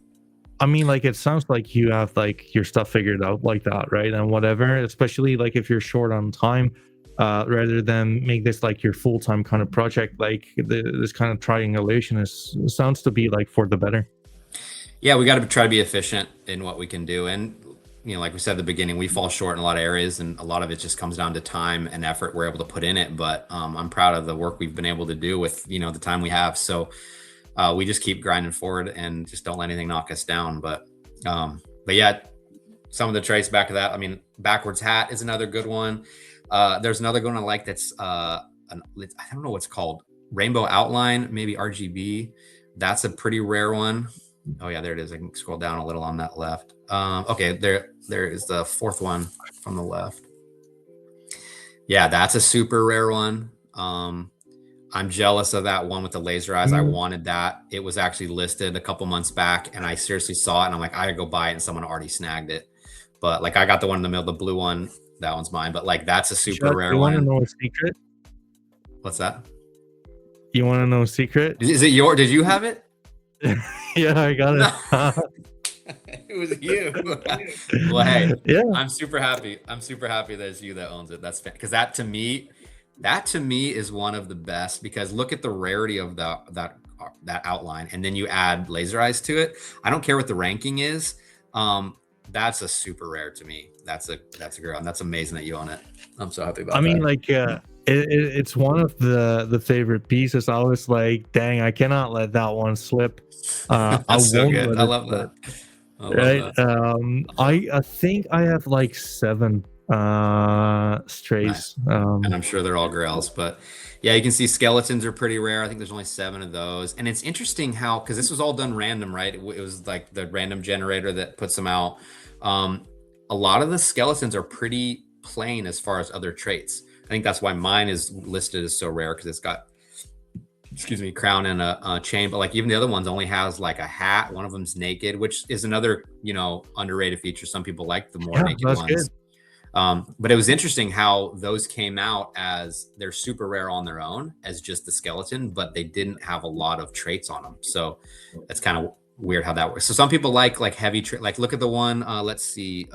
I mean, like, it sounds like you have like your stuff figured out like that, right? And whatever, especially like if you're short on time, rather than make this like your full-time kind of project, like this kind of triangulation sounds to be like for the better. Yeah, we got to try to be efficient in what we can do. And, like we said at the beginning, we fall short in a lot of areas, and a lot of it just comes down to time and effort we're able to put in it. But I'm proud of the work we've been able to do with, the time we have. So we just keep grinding forward and just don't let anything knock us down. But yeah, some of the traits back to that. I mean, backwards hat is another good one. There's another good one I like that's I don't know what's called, rainbow outline, maybe RGB. That's a pretty rare one. Oh yeah, there it is. I can scroll down a little on that left. Okay, there is the fourth one from the left. Yeah, that's a super rare one. I'm jealous of that one with the laser eyes. I wanted that. It was actually listed a couple months back, and I seriously saw it, and I'm like, I gotta go buy it, and someone already snagged it. But like, I got the one in the middle, the blue one. That one's mine. But like, that's a super rare one. You want to know a secret? What's that? You want to know a secret? Is it your? Did you have it? Yeah, I got it. It was you. Well, hey, yeah, I'm super happy. I'm super happy that it's you that owns it. That's because that to me is one of the best, because look at the rarity of that outline, and then you add laser eyes to it. I don't care what the ranking is. That's a super rare to me. That's a girl, and that's amazing that you own it. I'm so happy about that. I mean, like, it's one of the favorite pieces. I was like, dang, I cannot let that one slip. That's so good. I love that. Right. I think I have like 7 strays. Nice. And I'm sure they're all grails, but yeah, you can see skeletons are pretty rare. I think there's only 7 of those. And it's interesting how, because this was all done random, right? It was like the random generator that puts them out. A lot of the skeletons are pretty plain as far as other traits. I think that's why mine is listed as so rare, because it's got, crown and a chain. But like, even the other ones only has like a hat. One of them's naked, which is another, underrated feature. Some people like the more naked ones. Good. But it was interesting how those came out as they're super rare on their own as just the skeleton, but they didn't have a lot of traits on them. So that's kind of weird how that works. So some people like heavy like look at the one, let's see.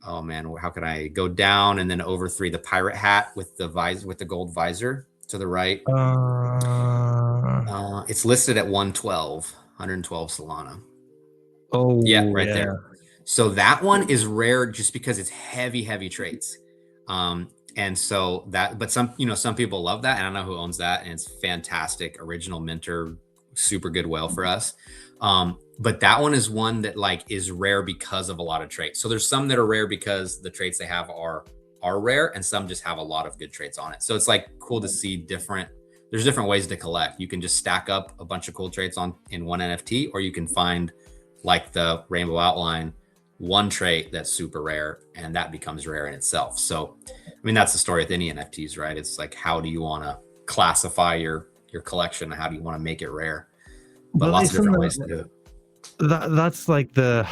Oh man, how could I go down and then over 3, the pirate hat with the visor, with the gold visor to the right. It's listed at 112 Solana. Oh yeah, right there. So that one is rare just because it's heavy traits. And so that, but some people love that, and I don't know who owns that, and it's fantastic. Original minter, super good whale for us. But that one is one that like is rare because of a lot of traits. So there's some that are rare because the traits they have are rare, and some just have a lot of good traits on it. So it's like cool to see there's different ways to collect. You can just stack up a bunch of cool traits in one NFT, or you can find like the rainbow outline, one trait that's super rare, and that becomes rare in itself. So, I mean, that's the story with any NFTs, right? It's like, how do you want to classify your collection? How do you want to make it rare? But lots of different ways to do it. That's like the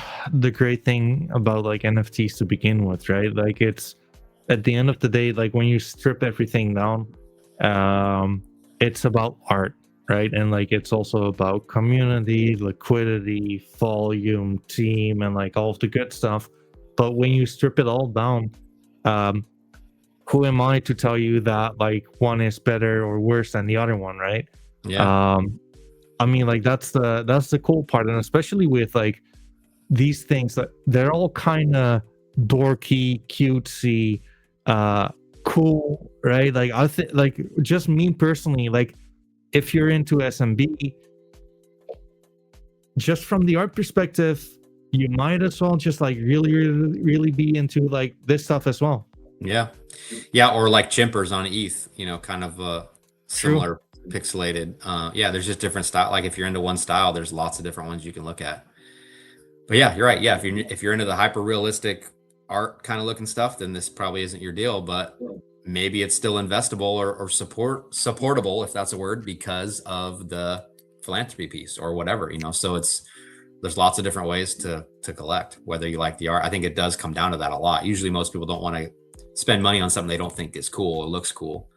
great thing about like NFTs to begin with, right? Like, it's at the end of the day, like when you strip everything down, it's about art, right? And like, it's also about community, liquidity, volume, team, and like all of the good stuff. But when you strip it all down, who am I to tell you that like one is better or worse than the other one, right? Yeah. I mean, like, that's the cool part, and especially with like these things that they're all kind of dorky, cutesy, cool, right? Like I think, like just me personally, like if you're into SMB, just from the art perspective, you might as well just like really be into like this stuff as well. Yeah. Yeah, or like chimpers on ETH, kind of True. similar pixelated. Yeah, there's just different style. Like if you're into one style, there's lots of different ones you can look at. But yeah, you're right. Yeah, if you're into the hyper realistic art kind of looking stuff, then this probably isn't your deal. But maybe it's still investable or supportable, if that's a word, because of the philanthropy piece or whatever. So there's lots of different ways to collect, whether you like the art. I think it does come down to that a lot. Usually most people don't want to spend money on something they don't think is cool or looks cool.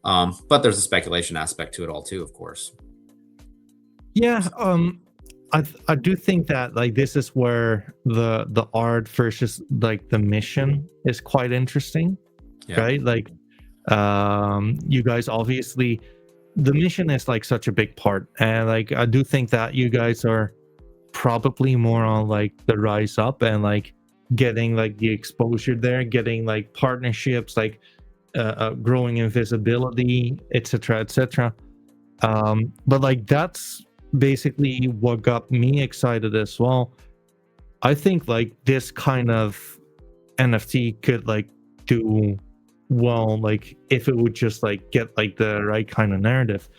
But there's a speculation aspect to it all too, of course. Yeah, I do think that like this is where the art versus like the mission is quite interesting, Yeah, right? Like you guys obviously, the mission is like such a big part, and like I do think that you guys are probably more on like the rise up and like getting like the exposure there, getting like partnerships, like growing in visibility, etc., etc. But like that's basically what got me excited as well. I think like this kind of NFT could like do well, like if it would just like get like the right kind of narrative.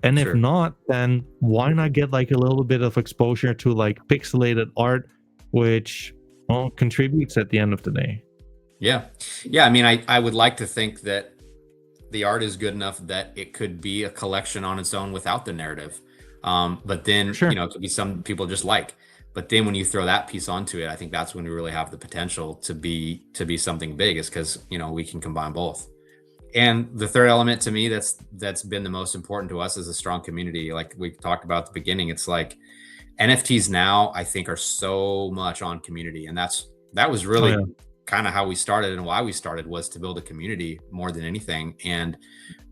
And if sure. not, then why not get like a little bit of exposure to like pixelated art, which well contributes at the end of the day. Yeah. Yeah. I mean, I would like to think that the art is good enough that it could be a collection on its own without the narrative. But For then, sure. it could be some people just like. But then when you throw that piece onto it, I think that's when we really have the potential to be something big, is because, we can combine both. And the third element to me that's been the most important to us is a strong community. Like we talked about at the beginning, it's like NFTs now, I think, are so much on community. And that was Oh yeah. really kind of how we started, and why we started was to build a community more than anything. And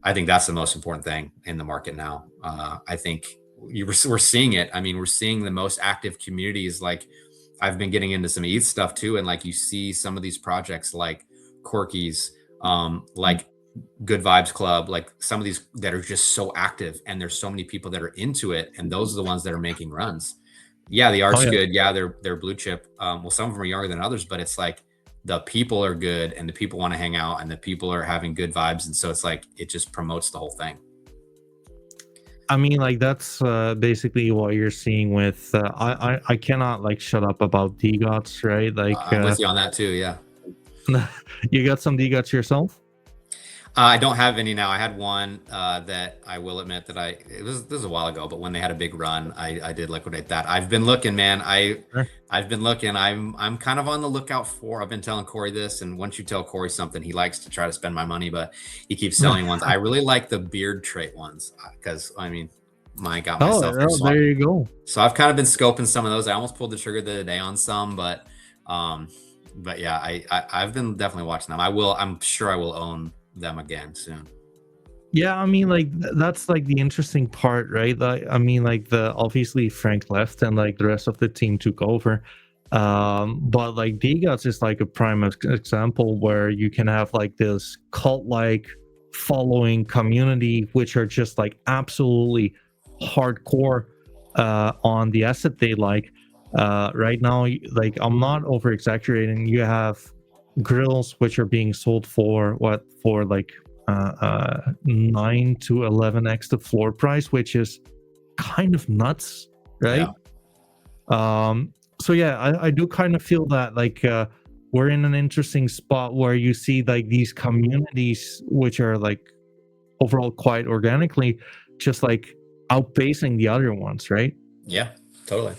I think that's the most important thing in the market now. I think we're seeing it. I mean, we're seeing the most active communities. Like I've been getting into some ETH stuff too. And like you see some of these projects like Corky's, like Good Vibes Club, like some of these that are just so active, and there's so many people that are into it, and those are the ones that are making runs. Yeah, the Oh art's yeah. good. Yeah, they're blue chip. Well, some of them are younger than others, but it's like the people are good, and the people want to hang out, and the people are having good vibes, and so it's like it just promotes the whole thing. I mean, like that's basically what you're seeing with. I cannot like shut up about DGOTs, right? Like, I'm with you on that too. Yeah. you got some DGOTs yourself? I don't have any now. I had one that I will admit that this was a while ago, but when they had a big run, I did liquidate that. I've been looking, man. Sure. I've been looking. I'm kind of on the lookout for. I've been telling Corey this, and once you tell Corey something, he likes to try to spend my money, but he keeps selling ones. I really like the beard trait ones because I mean, I got myself in. Oh, there you go. So I've kind of been scoping some of those. I almost pulled the trigger the other day on some, but yeah, I've been definitely watching them. I will. I'm sure I will own them again soon. Yeah, I mean, like that's like the interesting part, right? Like, I mean, like the obviously Frank left and like the rest of the team took over. But like DGOTS is like a prime example where you can have like this cult-like following community, which are just like absolutely hardcore on the asset they like. Right now, like I'm not over exaggerating. You have grills which are being sold for what, for like 9 to 11x the floor price, which is kind of nuts, right? Yeah. So yeah, I do kind of feel that like we're in an interesting spot where you see like these communities which are like overall quite organically just like outpacing the other ones, right? Yeah, totally.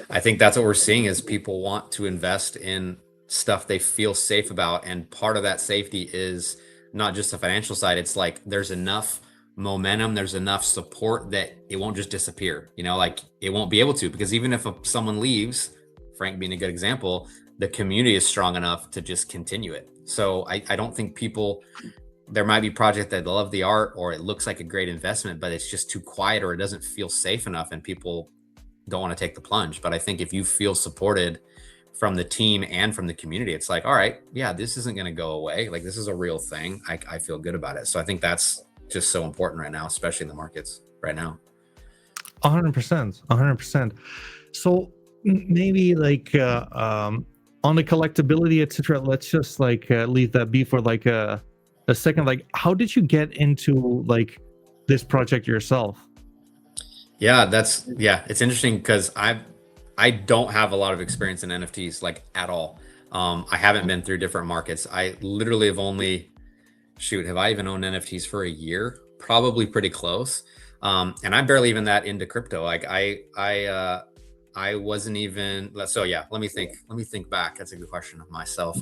I think that's what we're seeing is people want to invest in stuff they feel safe about. And part of that safety is not just the financial side. It's like there's enough momentum, there's enough support that it won't just disappear, like it won't be able to, because even if someone leaves, Frank being a good example, the community is strong enough to just continue it. So I don't think there might be projects that love the art or it looks like a great investment, but it's just too quiet or it doesn't feel safe enough. And people don't want to take the plunge. But I think if you feel supported from the team and from the community, it's like, all right, yeah, this isn't going to go away. Like, this is a real thing. I feel good about it. So I think that's just so important right now, especially in the markets right now. 100%, 100%. So maybe like on the collectability, etc. Let's just like leave that be for like a second. Like, how did you get into like this project yourself? Yeah, it's interesting because I don't have a lot of experience in NFTs like at all. I haven't been through different markets. I literally have only have I even owned NFTs for a year? Probably pretty close. And I'm barely even that into crypto. Like I wasn't even, so yeah, let me think back. That's a good question of myself.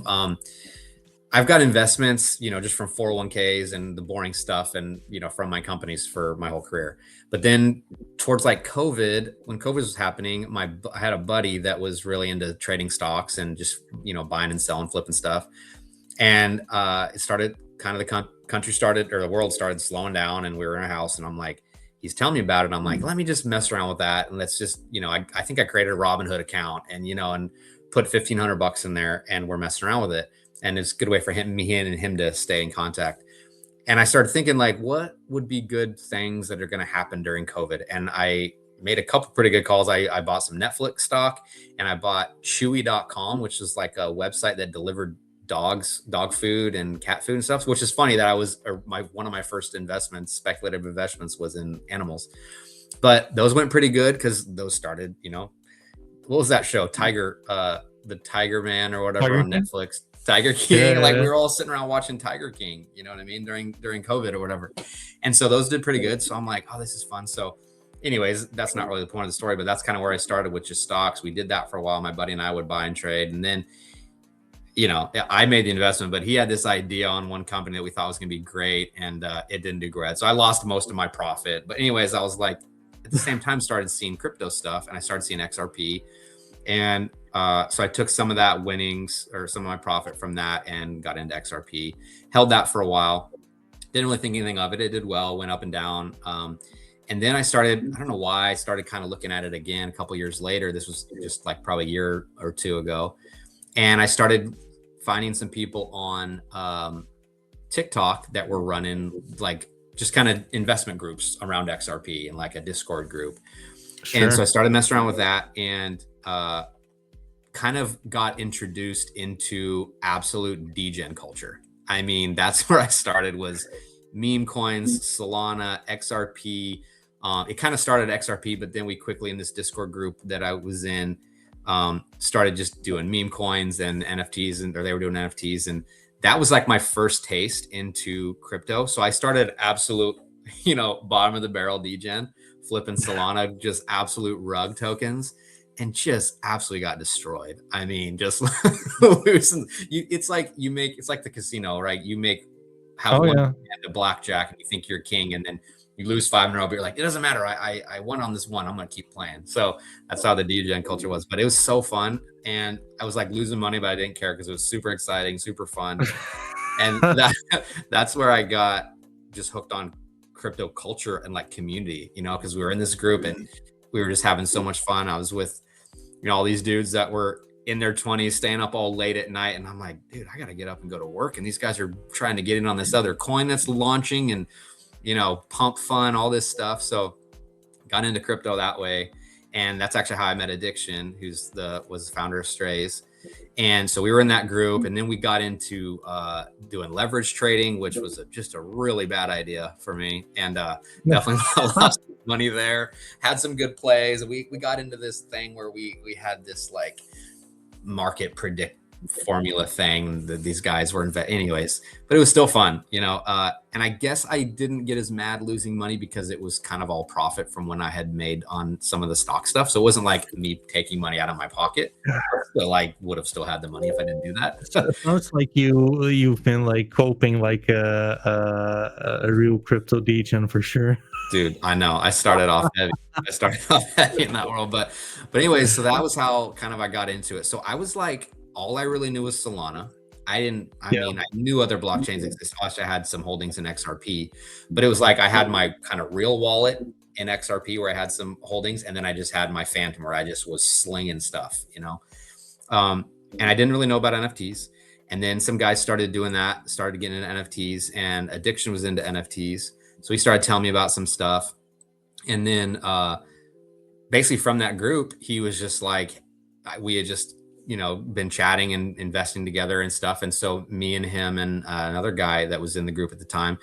I've got investments, just from 401ks and the boring stuff and, from my companies for my whole career. But then towards like COVID, when COVID was happening, I had a buddy that was really into trading stocks and just, buying and selling, flipping stuff. And it started kind of country started, or the world started slowing down, and we were in a house, and I'm like, he's telling me about it. I'm like, let me just mess around with that. And let's just, I think I created a Robinhood account and, and put $1,500 in there, and we're messing around with it. And it's a good way for me and him to stay in contact. And I started thinking, like, what would be good things that are going to happen during COVID? And I made a couple pretty good calls. I bought some Netflix stock, and I bought Chewy.com, which is like a website that delivered dog food and cat food and stuff, which is funny that one of my first speculative investments was in animals. But those went pretty good because those started, what was that show? The Tiger Man or whatever on Netflix. Tiger King. Like, we were all sitting around watching Tiger King, you know what I mean, during COVID or whatever. And so those did pretty good. So I'm like, oh, this is fun. So anyways, that's not really the point of the story, but that's kind of where I started with just stocks. We did that for a while. My buddy and I would buy and trade. And then, I made the investment, but he had this idea on one company that we thought was going to be great, and it didn't do great. So I lost most of my profit. But anyways, I was like, at the same time, started seeing crypto stuff, and I started seeing XRP. And so I took some of that winnings or some of my profit from that and got into XRP, held that for a while. Didn't really think anything of it. It did well, went up and down. And then I don't know why, I started kind of looking at it again a couple years later. This was just like probably a year or two ago. And I started finding some people on TikTok that were running like just kind of investment groups around XRP and like a Discord group. Sure. And so I started messing around with that, and kind of got introduced into absolute degen culture. I mean, that's where I started, was meme coins, Solana, XRP. It kind of started XRP, but then we quickly, in this Discord group that I was in, started just doing meme coins and NFTs, or they were doing NFTs. And that was like my first taste into crypto. So I started absolute, bottom of the barrel degen, flipping Solana, just absolute rug tokens, and just absolutely got destroyed. I mean, just losing. It's like the casino, right? You have one hand of blackjack and you think you're king, and then you lose 5 in a row, but you're like, it doesn't matter. I won on this one. I'm going to keep playing. So that's how the degen culture was. But it was so fun. And I was like losing money, but I didn't care because it was super exciting, super fun. And that's where I got just hooked on crypto culture and like community, because we were in this group and we were just having so much fun. I was with, all these dudes that were in their 20s, staying up all late at night. And I'm like, dude, I got to get up and go to work. And these guys are trying to get in on this other coin that's launching and, pump fun, all this stuff. So got into crypto that way. And that's actually how I met Addiction, was the founder of Strays. And so we were in that group, and then we got into doing leverage trading, which was just a really bad idea for me. And definitely lost money there, had some good plays. We got into this thing where we had this like market predict formula thing that these guys were anyways, but it was still fun, and I guess I didn't get as mad losing money because it was kind of all profit from when I had made on some of the stock stuff. So it wasn't like me taking money out of my pocket. So like would have still had the money if I didn't do that. It sounds like you've been like coping like a real crypto degen for sure. Dude, I know. I started off heavy. In that world, but anyways, so that was how kind of I got into it. So I was like, all I really knew was Solana. I mean, I knew other blockchains existed. I had some holdings in XRP, but it was like I had my kind of real wallet in XRP where I had some holdings, and then I just had my Phantom where I just was slinging stuff, you know. And I didn't really know about NFTs. And then some guys started doing that, started getting into NFTs, and Addiction was into NFTs. So he started telling me about some stuff. And then basically from that group, he was just like, we had just, you know, been chatting and investing together and stuff. And so me and him and another guy that was in the group at the time,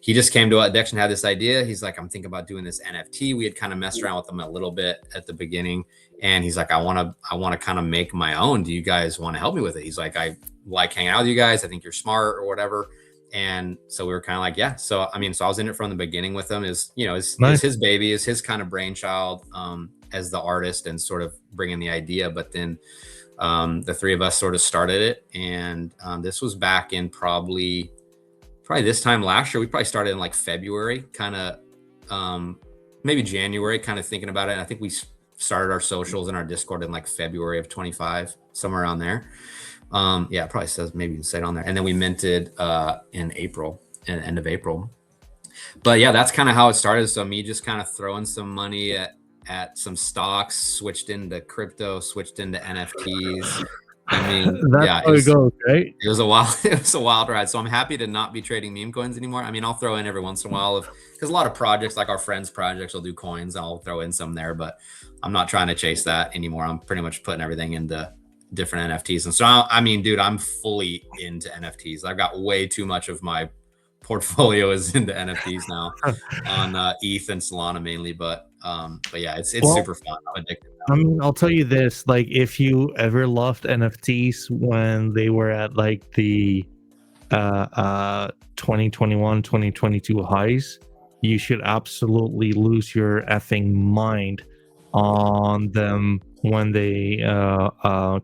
he just came to Addiction, had this idea. He's like, I'm thinking about doing this NFT. We had kind of messed around with them a little bit at the beginning. And he's like, I want to kind of make my own. Do you guys want to help me with it? He's like, I like hanging out with you guys. I think you're smart or whatever. And so we were kind of like, yeah. So, I mean, so I was in it from the beginning with him. Is, you know, is his baby, is his kind of brainchild as the artist and sort of bringing the idea. But then the three of us sort of started it. And this was back in probably this time last year. We probably started in like February, kind of maybe January, kind of thinking about it. And I think we started our socials and our Discord in like February of 25, somewhere around there. Yeah, it probably says, maybe you can say it on there. And then we minted in April, end of April. But yeah, that's kind of how it started. So me just kind of throwing some money at some stocks, switched into crypto, switched into NFTs. I mean, that's yeah, how it goes, right? It was a wild ride. So I'm happy to not be trading meme coins anymore. I mean, I'll throw in every once in a while because a lot of projects, like our friends' projects, will do coins. I'll throw in some there, but I'm not trying to chase that anymore. I'm pretty much putting everything into different NFTs. And so, I mean, dude, I'm fully into NFTs. I've got way too much of my portfolio is into NFTs now on ETH and Solana mainly. But yeah, it's super fun. I'm addicted now. I mean, I'll tell you this, like, if you ever loved NFTs when they were at like the 2021, 2022 highs, you should absolutely lose your effing mind on them when they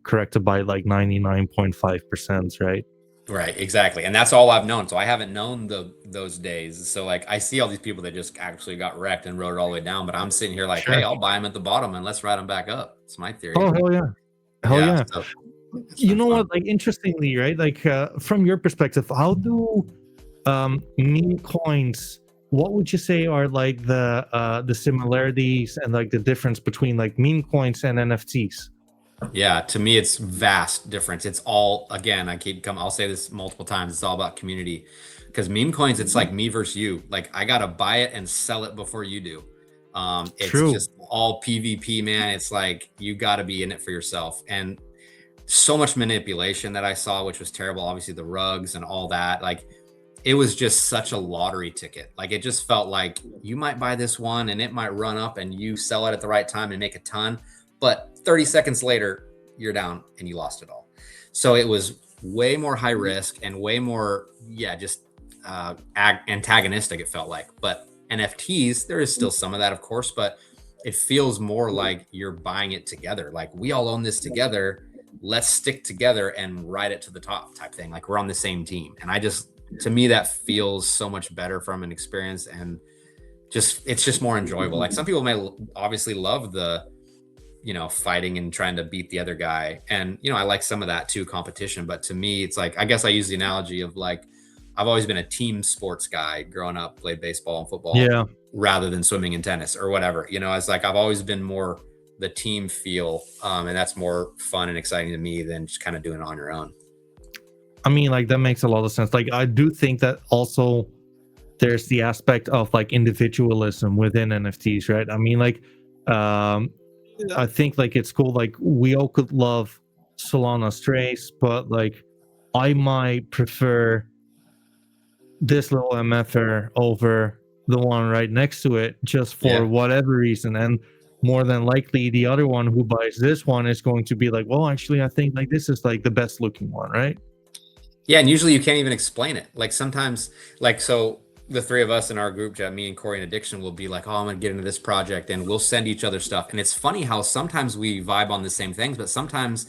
corrected by like 99.5%, right? Right, exactly. And that's all I've known. So I haven't known those days. So like I see all these people that just actually got wrecked and rode it all the way down, but I'm sitting here like, hey, I'll buy them at the bottom and let's ride them back up. It's my theory. Oh, hell yeah. Hell yeah. So you know what, like, interestingly, right, like from your perspective, how do meme coins, what would you say are like the similarities and like the difference between like meme coins and NFTs? Yeah, to me, it's vast difference. It's all, again, I'll say this multiple times. It's all about community, because meme coins, it's like me versus you. Like I got to buy it and sell it before you do. It's True. just all PvP, man. It's like, you got to be in it for yourself. And so much manipulation that I saw, which was terrible. Obviously the rugs and all that, like it was just such a lottery ticket. Like it just felt like you might buy this one and it might run up and you sell it at the right time and make a ton, but 30 seconds later, you're down and you lost it all. So it was way more high risk and way more, just antagonistic, it felt like. But NFTs, there is still some of that, of course, but it feels more like you're buying it together. Like we all own this together. Let's stick together and ride it to the top type thing. Like we're on the same team. And to me, that feels so much better from an experience, and it's just more enjoyable. Like some people may obviously love the, fighting and trying to beat the other guy. And, I like some of that too, competition. But to me, it's like, I guess I use the analogy of like, I've always been a team sports guy growing up, played baseball and football rather than swimming and tennis or whatever. It's like, I've always been more the team feel. And that's more fun and exciting to me than just kind of doing it on your own. I mean, like that makes a lot of sense. Like I do think that also there's the aspect of like individualism within NFTs, right? I mean, like, I think like it's cool, like we all could love Solana Strays, but like I might prefer this little MFer over the one right next to it just for whatever reason. And more than likely the other one who buys this one is going to be like, well, actually I think like this is like the best looking one, right? Yeah, and usually you can't even explain it. Like sometimes, like, so the three of us in our group chat, me and Corey and Addiction, will be like, oh, I'm gonna get into this project, and we'll send each other stuff. And it's funny how sometimes we vibe on the same things, but sometimes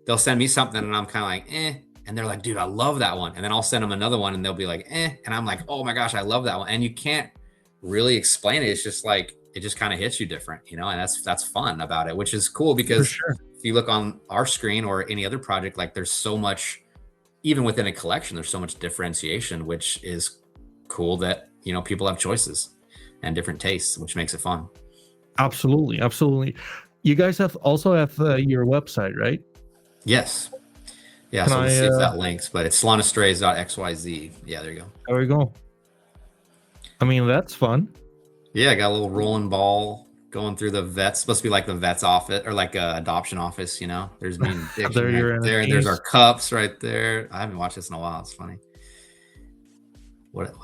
they'll send me something and I'm kind of like, and they're like, dude, I love that one. And then I'll send them another one and they'll be like, and I'm like, oh my gosh, I love that one. And you can't really explain it. It's just like, it just kind of hits you different, and that's fun about it, which is cool, because if you look on our screen or any other project, like there's so much, even within a collection, there's so much differentiation, which is cool that, people have choices. and different tastes, which makes it fun. Absolutely, absolutely. You guys also have your website, right? Yes. Yeah, Can so let's I? see if that links, but it's solanastrays.xyz. Yeah, there you go. There we go. I mean, that's fun. Yeah, I got a little rolling ball going through the vets. Supposed to be like the vets office or like a adoption office, you know. There's me and addiction There are right your there. There's our NFTs. cups right there. I haven't watched this in a while. It's funny.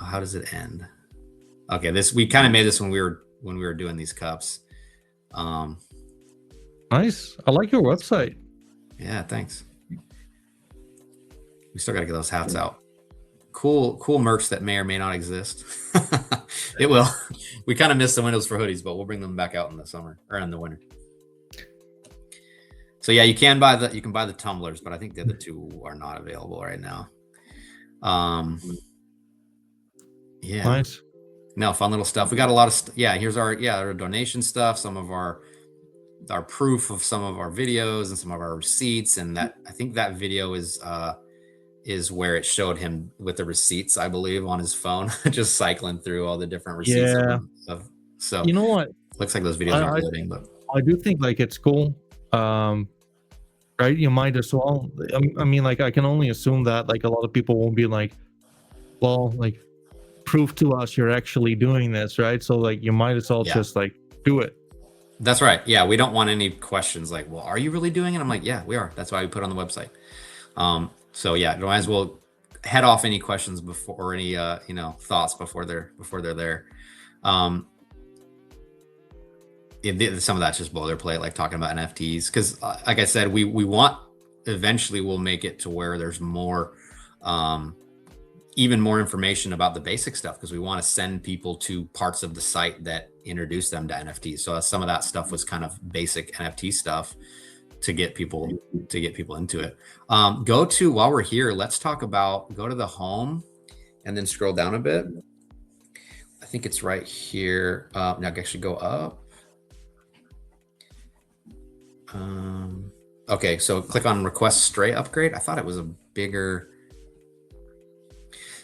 How does it end? Okay, we kind of made this when we were doing these cups. Nice. I like your website. Yeah, thanks. We still got to get those hats out. Cool merch that may or may not exist. It will. We kind of missed the windows for hoodies, but we'll bring them back out in the summer or in the winter. So yeah, you can buy the tumblers, but I think the other two are not available right now. Yeah. Nice. No, fun little stuff. We got a lot of here's our donation stuff, some of our proof of some of our videos and some of our receipts, and that I think that video is where it showed him with the receipts, I believe, on his phone, just cycling through all the different receipts. Yeah. So you know what? Looks like those videos aren't living, but I do think like it's cool. Right? You might as well. I mean, like I can only assume that like a lot of people won't be like, well, like prove to us you're actually doing this, right? So like you might as well just like do it. That's right. Yeah, we don't want any questions like, well, are you really doing it? I'm like, yeah, we are. That's why we put it on the website. So yeah, might as well head off any questions before, or any thoughts before they're there. Some of that's just boilerplate, like talking about NFTs, because like I said, we want, eventually we'll make it to where there's more, even more information about the basic stuff, because we want to send people to parts of the site that introduce them to NFTs. So some of that stuff was kind of basic NFT stuff to get people into it. While we're here, let's talk about, go to the home and then scroll down a bit. I think it's right here. Now I can actually go up. Okay, so click on request stray upgrade. I thought it was a bigger.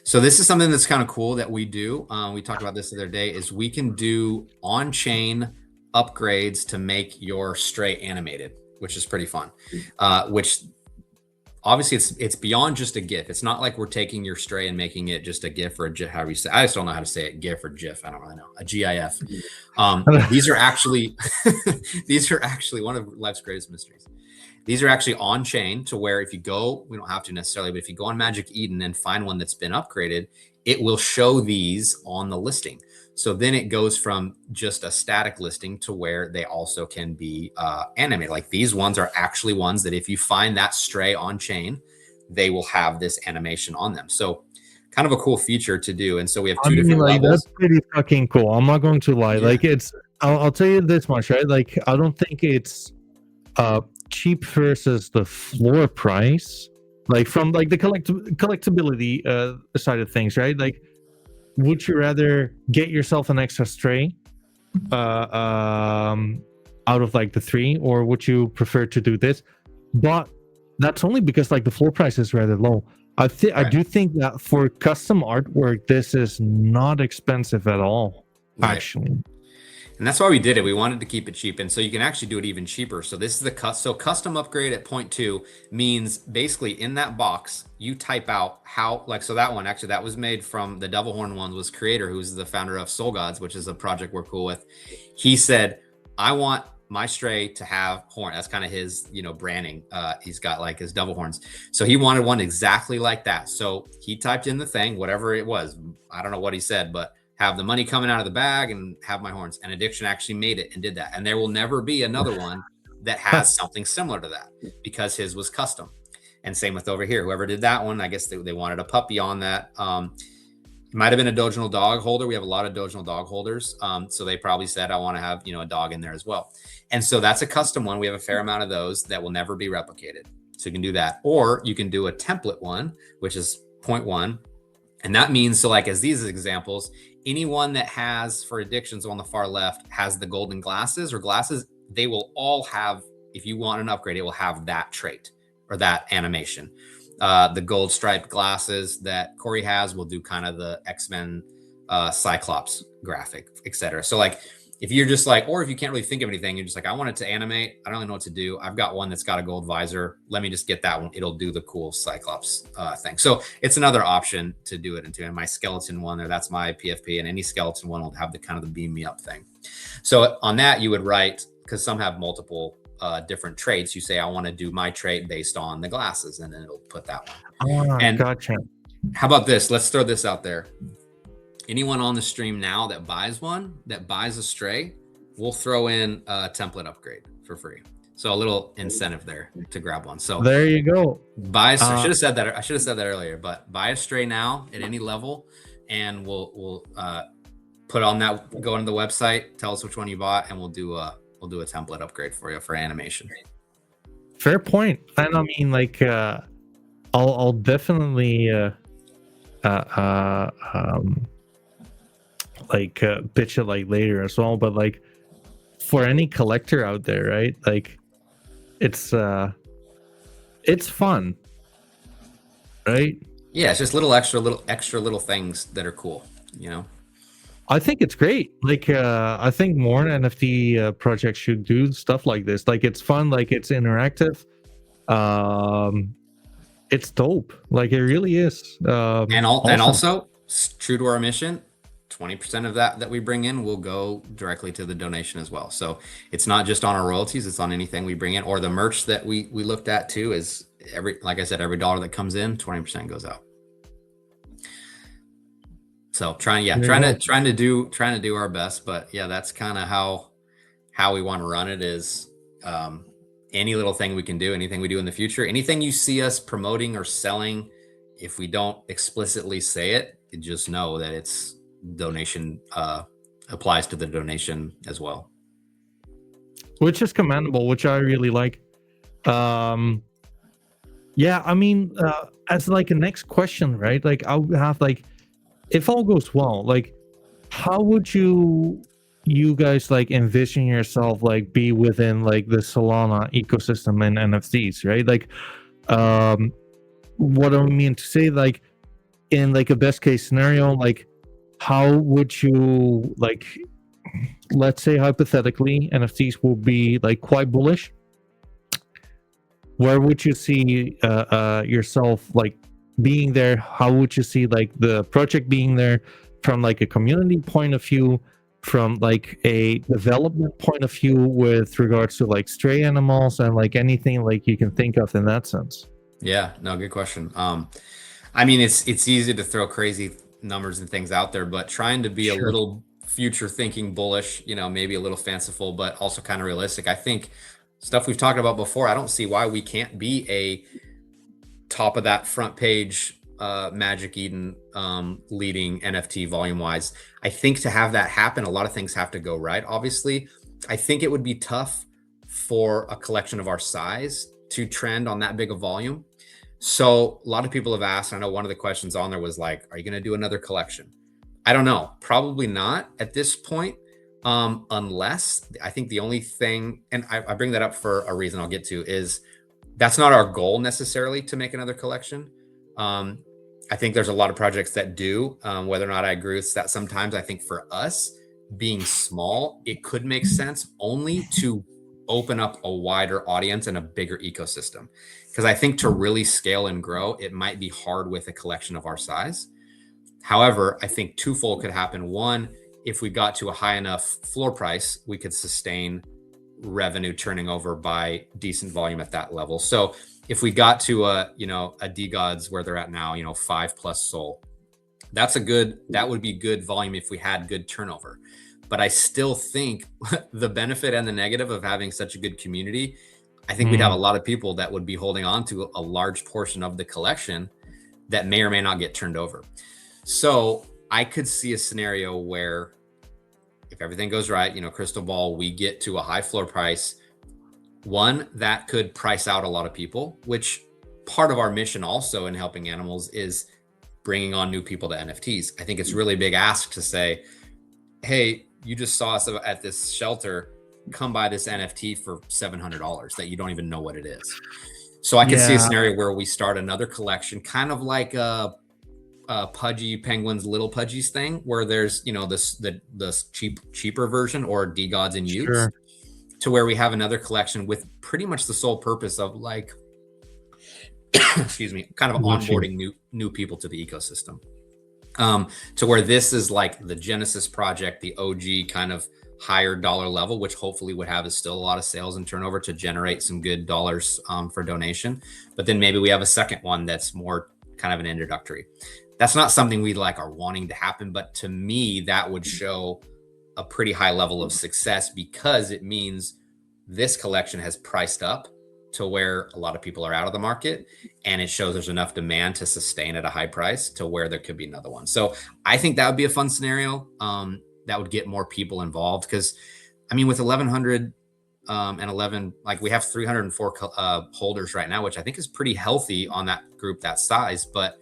So this is something that's kind of cool that we do. We talked about this the other day, is we can do on-chain upgrades to make your stray animated, which is pretty fun. Which obviously it's beyond just a GIF. It's not like we're taking your stray and making it just a GIF or a GIF, however you say. I just don't know how to say it, GIF or GIF. I don't really know. A GIF. These are actually one of life's greatest mysteries. These are actually on chain, to where if you go, we don't have to necessarily, but if you go on Magic Eden and find one that's been upgraded, it will show these on the listing. So then it goes from just a static listing to where they also can be animated. Like these ones are actually ones that if you find that stray on chain, they will have this animation on them. So kind of a cool feature to do. And so we have two different levels. That's pretty fucking cool. I'm not going to lie. Yeah. Like I'll tell you this much, right? Like I don't think it's cheap versus the floor price, like from like the collectability side of things, right? Like, would you rather get yourself an extra stray out of like the 3, or would you prefer to do this? But that's only because like the floor price is rather low. I do think that for custom artwork, this is not expensive at all, actually. And that's why we did it. We wanted to keep it cheap. And so you can actually do it even cheaper. So this is the custom upgrade at 0.2 means basically in that box, you type out how, like, so that one, actually that was made from the Devil Horn one, was Creator, who's the founder of Soul Gods, which is a project we're cool with. He said, I want my stray to have horn. That's kind of his, branding. He's got like his devil horns. So he wanted one exactly like that. So he typed in the thing, whatever it was. I don't know what he said, but have the money coming out of the bag and have my horns. And Addiction actually made it and did that. And there will never be another one that has something similar to that, because his was custom. And same with over here. Whoever did that one, I guess they wanted a puppy on that. It might have been a Doginal dog holder. We have a lot of Doginal dog holders. So they probably said, I want to have, a dog in there as well. And so that's a custom one. We have a fair amount of those that will never be replicated. So you can do that. Or you can do a template one, which is 0.1. And that means, so like as these examples, anyone that has, for Addictions on the far left, has the golden glasses, they will all have, if you want an upgrade, it will have that trait or that animation. The gold striped glasses that Corey has will do kind of the X-Men Cyclops graphic, etc. So like if you're just like, or if you can't really think of anything, you're just like, I want it to animate. I don't really know what to do. I've got one that's got a gold visor. Let me just get that one. It'll do the cool Cyclops thing. So it's another option to do it into. And my skeleton one there, that's my PFP, and any skeleton one will have the kind of the beam me up thing. So on that, you would write, because some have multiple different traits. You say, I want to do my trait based on the glasses, and then it'll put that one. And gotcha. how about this? Let's throw this out there. Anyone on the stream now that buys a stray, we'll throw in a template upgrade for free. So a little incentive there to grab one. So there you go. I should have said that. I should have said that earlier. But buy a stray now at any level, and we'll put on that. Go into the website, tell us which one you bought, and we'll do a template upgrade for you for animation. Fair point. And I mean, like, I'll definitely pitch it like later as well, but like for any collector out there, right, like it's fun, right? Yeah, it's just little extra things that are cool, you know. I think it's great. Like I think more NFT projects should do stuff like this. Like it's fun, like it's interactive, it's dope, like it really is. And also true to our mission, 20% of that we bring in will go directly to the donation as well. So it's not just on our royalties, it's on anything we bring in, or the merch that we looked at too. Is like I said, every dollar that comes in, 20% goes out. So trying to do our best, but yeah, that's kind of how we want to run it. Is any little thing we can do, anything we do in the future, anything you see us promoting or selling, if we don't explicitly say it, just know that it's donation, applies to the donation as well, which is commendable, which I really like. Yeah, I mean, as like a next question, right, like I would have, like, if all goes well, like how would you guys like envision yourself like be within like the Solana ecosystem and NFTs, right? Like what I mean to say, like in like a best case scenario, like how would you, like, let's say hypothetically NFTs will be like quite bullish, where would you see yourself like being there? How would you see like the project being there from like a community point of view, from like a development point of view with regards to like stray animals and like anything like you can think of in that sense? Yeah, no, good question. I mean, it's easy to throw crazy numbers and things out there, but trying to be a little future thinking, bullish, you know, maybe a little fanciful, but also kind of realistic. I think stuff we've talked about before, I don't see why we can't be a top of that front page Magic Eden leading NFT volume wise. I think to have that happen, a lot of things have to go right. Obviously, I think it would be tough for a collection of our size to trend on that big a volume. So a lot of people have asked, I know one of the questions on there was like, are you going to do another collection? I don't know, probably not at this point. Unless, I think the only thing, and I bring that up for a reason I'll get to, is that's not our goal necessarily to make another collection. I think there's a lot of projects that do, whether or not I agree with that. Sometimes I think for us being small, it could make sense only to open up a wider audience and a bigger ecosystem. Because I think to really scale and grow, it might be hard with a collection of our size. However, I think twofold could happen. One, if we got to a high enough floor price, we could sustain revenue turning over by decent volume at that level. So if we got to a DGods where they're at now, 5+ SOL, that would be good volume if we had good turnover. But I still think the benefit and the negative of having such a good community, I think we'd have a lot of people that would be holding on to a large portion of the collection that may or may not get turned over. So I could see a scenario where if everything goes right, crystal ball, we get to a high floor price. One, that could price out a lot of people, which part of our mission also in helping animals is bringing on new people to NFTs. I think it's really big ask to say, hey, you just saw us at this shelter, come buy this NFT for $700 that you don't even know what it is. So I could see a scenario where we start another collection, kind of like a Pudgy Penguins Little Pudgies thing, where there's, you know, this cheaper version, or D-Gods and Utes, Sure. to where we have another collection with pretty much the sole purpose of like, excuse me, kind of Got you. onboarding new people to the ecosystem. To where this is like the Genesis project, the OG kind of higher dollar level, which hopefully would have is still a lot of sales and turnover to generate some good dollars for donation. But then maybe we have a second one that's more kind of an introductory. That's not something we like are wanting to happen, but to me, that would show a pretty high level of success, because it means this collection has priced up to where a lot of people are out of the market, and it shows there's enough demand to sustain at a high price to where there could be another one. So I think that would be a fun scenario that would get more people involved, because I mean, with 1100 and 11, like we have 304 holders right now, which I think is pretty healthy on that group that size, but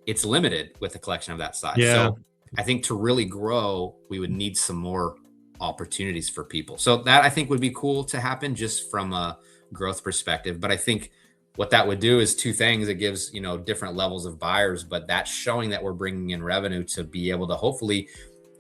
it's limited with a collection of that size. Yeah. So I think to really grow, we would need some more opportunities for people. So that I think would be cool to happen just from a growth perspective. But I think what that would do is two things. It gives, you know, different levels of buyers, but that's showing that we're bringing in revenue to be able to hopefully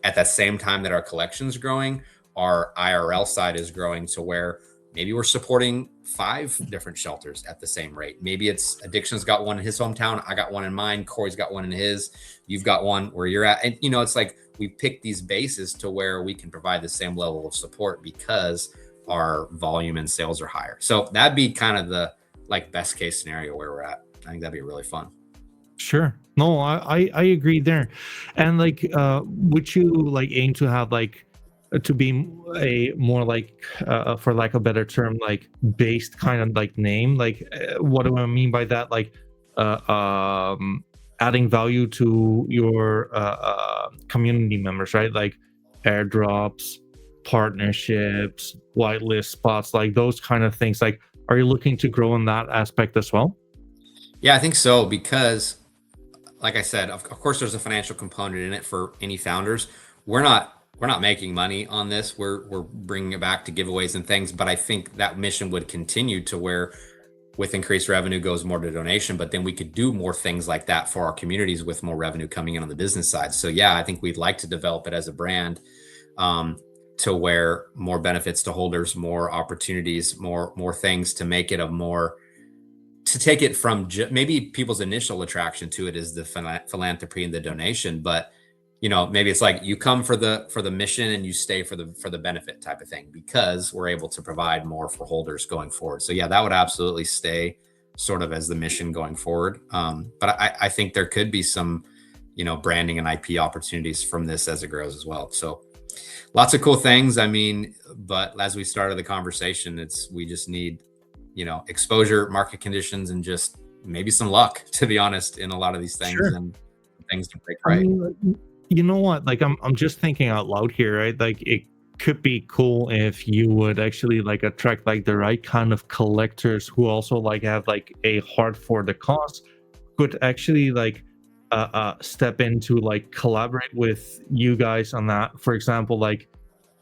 at that same time that our collection's growing, our IRL side is growing to where maybe we're supporting 5 different shelters at the same rate. Maybe it's Addiction's got one in his hometown. I got one in mine. Corey's got one in his. You've got one where you're at. And, you know, it's like we pick these bases to where we can provide the same level of support because our volume and sales are higher. So that'd be kind of the like best case scenario where we're at. I think that'd be really fun. Sure. No, I agree there. And like, would you like aim to have like to be a more like, for lack of a better term, like based kind of like name? Like, what do I mean by that? Like, adding value to your community members, right? Like airdrops, partnerships, whitelist spots, like those kind of things. Like, are you looking to grow in that aspect as well? Yeah, I think so, because like I said, of course there's a financial component in it for any founders. We're not making money on this. We're bringing it back to giveaways and things, but I think that mission would continue to where with increased revenue goes more to donation, but then we could do more things like that for our communities with more revenue coming in on the business side. So yeah, I think we'd like to develop it as a brand, to where more benefits to holders, more opportunities, more things to make it a more, to take it from maybe people's initial attraction to it is the philanthropy and the donation, but you know, maybe it's like you come for the mission and you stay for the benefit type of thing, because we're able to provide more for holders going forward. So yeah, that would absolutely stay sort of as the mission going forward. But I think there could be some, you know, branding and IP opportunities from this as it grows as well. So lots of cool things. I mean, but as we started the conversation, we just need, you know, exposure, market conditions, and just maybe some luck, to be honest, in a lot of these things. Sure. And things to break I right. mean, you know what? Like, I'm just thinking out loud here, right? Like, it could be cool if you would actually like attract like the right kind of collectors who also like have like a heart for the cause, could actually like step into like collaborate with you guys on that. For example, like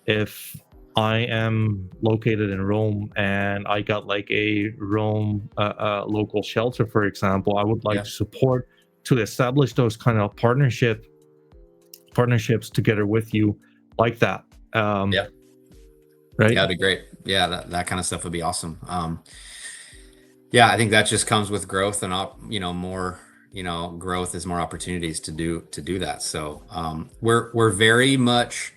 if I am located in Rome and I got like a Rome local shelter, for example, I would like Yeah. to support to establish those kind of partnerships together with you like that. Yeah. Right. Yeah, that'd be great. Yeah, that kind of stuff would be awesome. Yeah, I think that just comes with growth and you know, more, you know, growth is more opportunities to do that. So we're very much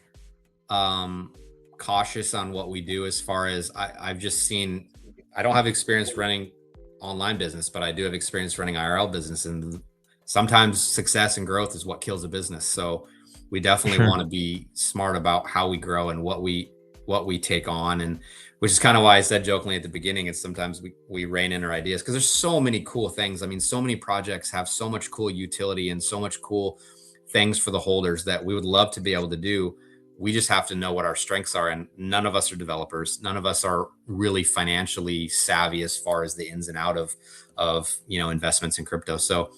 cautious on what we do, as far as I've just seen. I don't have experience running online business, but I do have experience running IRL business, and sometimes success and growth is what kills a business. So we definitely Sure. want to be smart about how we grow and what we take on, and which is kind of why I said jokingly at the beginning, it's sometimes we rein in our ideas, because there's so many cool things. I mean, so many projects have so much cool utility and so much cool things for the holders that we would love to be able to do. We just have to know what our strengths are, and none of us are developers. None of us are really financially savvy as far as the ins and out of you know, investments in crypto. So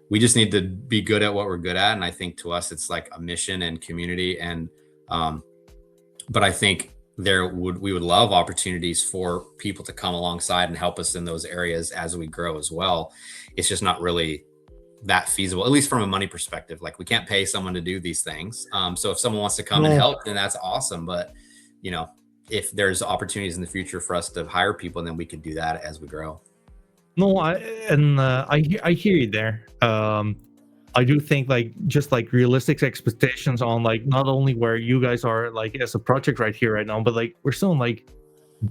we just need to be good at what we're good at, and I think to us it's like a mission and community. And but I think we would love opportunities for people to come alongside and help us in those areas as we grow as well. It's just not really that feasible, at least from a money perspective. Like we can't pay someone to do these things. So if someone wants to come and No, help, then that's awesome. But you know, if there's opportunities in the future for us to hire people, then we could do that as we grow. no, I hear you there. I do think like just like realistic expectations on like not only where you guys are like as a project right here right now, but like we're still in like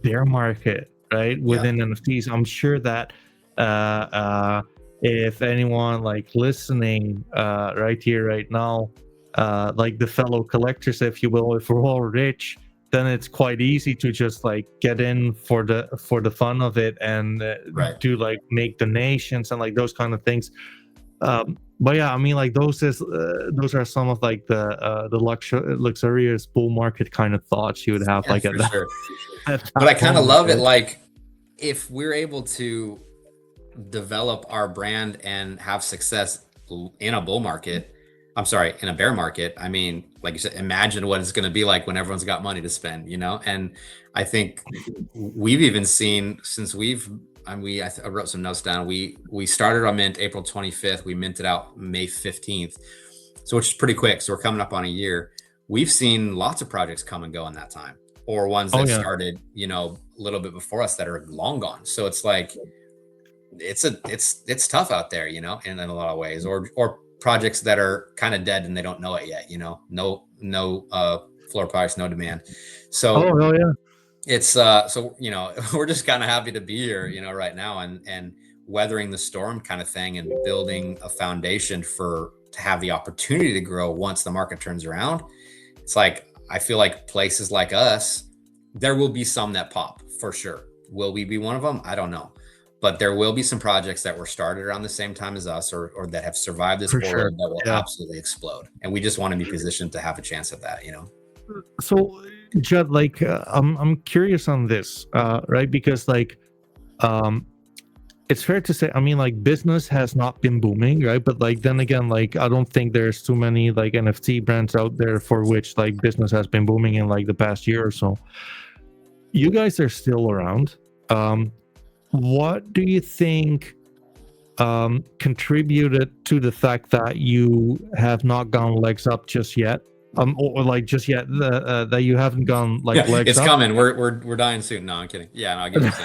bear market right Yeah. within NFTs. I'm sure that uh uh if anyone like listening right here right now, like the fellow collectors, if you will, if we're all rich, then it's quite easy to just like get in for the fun of it and Right. do like make donations and like those kind of things. But yeah, I mean, like those are some of like the luxurious bull market kind of thoughts you would have Yeah, like at for that, sure. at But that I kind of moment, love it. right? Like if we're able to develop our brand and have success in a bull market, I'm sorry, in a bear market, I mean, like you said, imagine what it's going to be like when everyone's got money to spend, you know? And I think we've even seen since I wrote some notes down. We started our mint April 25th. We minted out May 15th. So which is pretty quick. So we're coming up on a year. We've seen lots of projects come and go in that time, or ones Oh that yeah, started, you know, a little bit before us that are long gone. So it's like it's tough out there, you know, in a lot of ways, or projects that are kind of dead and they don't know it yet, you know, no floor price, no demand. So oh yeah, it's so you know we're just kind of happy to be here, you know, right now and weathering the storm kind of thing and building a foundation for to have the opportunity to grow once the market turns around. It's like I feel like places like us, there will be some that pop for sure. Will we be one of them? I don't know. But there will be some projects that were started around the same time as us or that have survived this for boiler sure. that will Yeah. absolutely explode. And we just want to be positioned to have a chance at that, you know? So, Judd, like I'm curious on this, right? Because like um it's fair to say, I mean, like business has not been booming, right? But like then again, like I don't think there's too many like NFT brands out there for which like business has been booming in like the past year or so. You guys are still around. Um, what do you think contributed to the fact that you have not gone legs up just yet? Or like just yet that you haven't gone like Yeah, legs it's up. coming. We're dying soon. No, I'm kidding. Yeah, no, I get what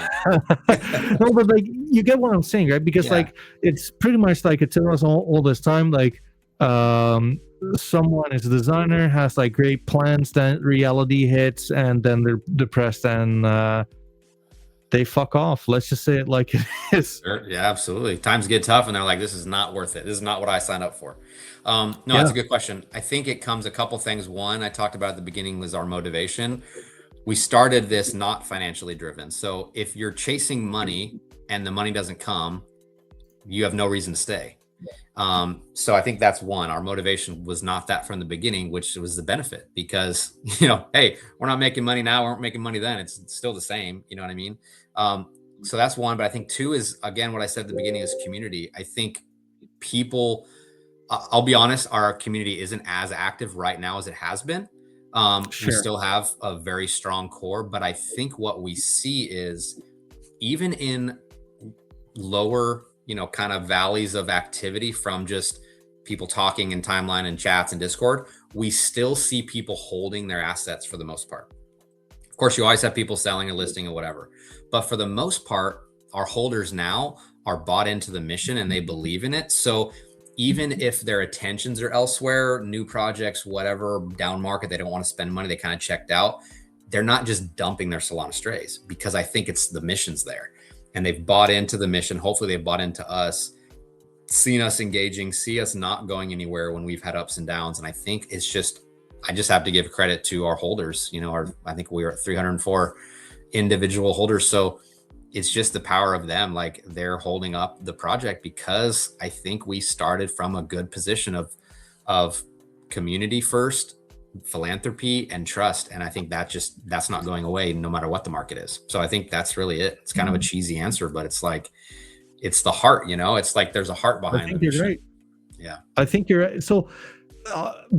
you're saying. No, but like you get what I'm saying, right? Because Yeah. like it's pretty much like it took us all this time. Like someone is a designer, has like great plans, then reality hits, and then they're depressed and they fuck off. Let's just say it like it is. Sure. Yeah, absolutely. Times get tough and they're like, this is not worth it. This is not what I signed up for. No, that's Yeah, a good question. I think it comes a couple things. One, I talked about at the beginning was our motivation. We started this not financially driven. So if you're chasing money and the money doesn't come, you have no reason to stay. So I think that's one. Our motivation was not that from the beginning, which was the benefit because, you know, hey, we're not making money now, we weren't making money then. It's still the same. You know what I mean? So that's one. But I think two is, again, what I said at the beginning is community. I think people, I'll be honest, our community isn't as active right now as it has been. We sure. still have a very strong core, but I think what we see is even in lower, you know, kind of valleys of activity from just people talking in timeline and chats and Discord, we still see people holding their assets for the most part. Of course, you always have people selling or listing or whatever, but for the most part, our holders now are bought into the mission and they believe in it. So even if their attentions are elsewhere, new projects, whatever, down market, they don't want to spend money, they kind of checked out. They're not just dumping their Solana strays because I think it's the mission's there and they've bought into the mission. Hopefully they've bought into us, seen us engaging, see us not going anywhere when we've had ups and downs. And I think it's just, I just have to give credit to our holders. You know, I think we were at 304 individual holders. So it's just the power of them. Like they're holding up the project because I think we started from a good position of community first, philanthropy and trust. And I think that's not going away no matter what the market is. So I think that's really it. It's kind of a cheesy answer, but it's like, it's the heart, you know, it's like there's a heart I behind the think you're mission. right. Yeah. I think you're right. So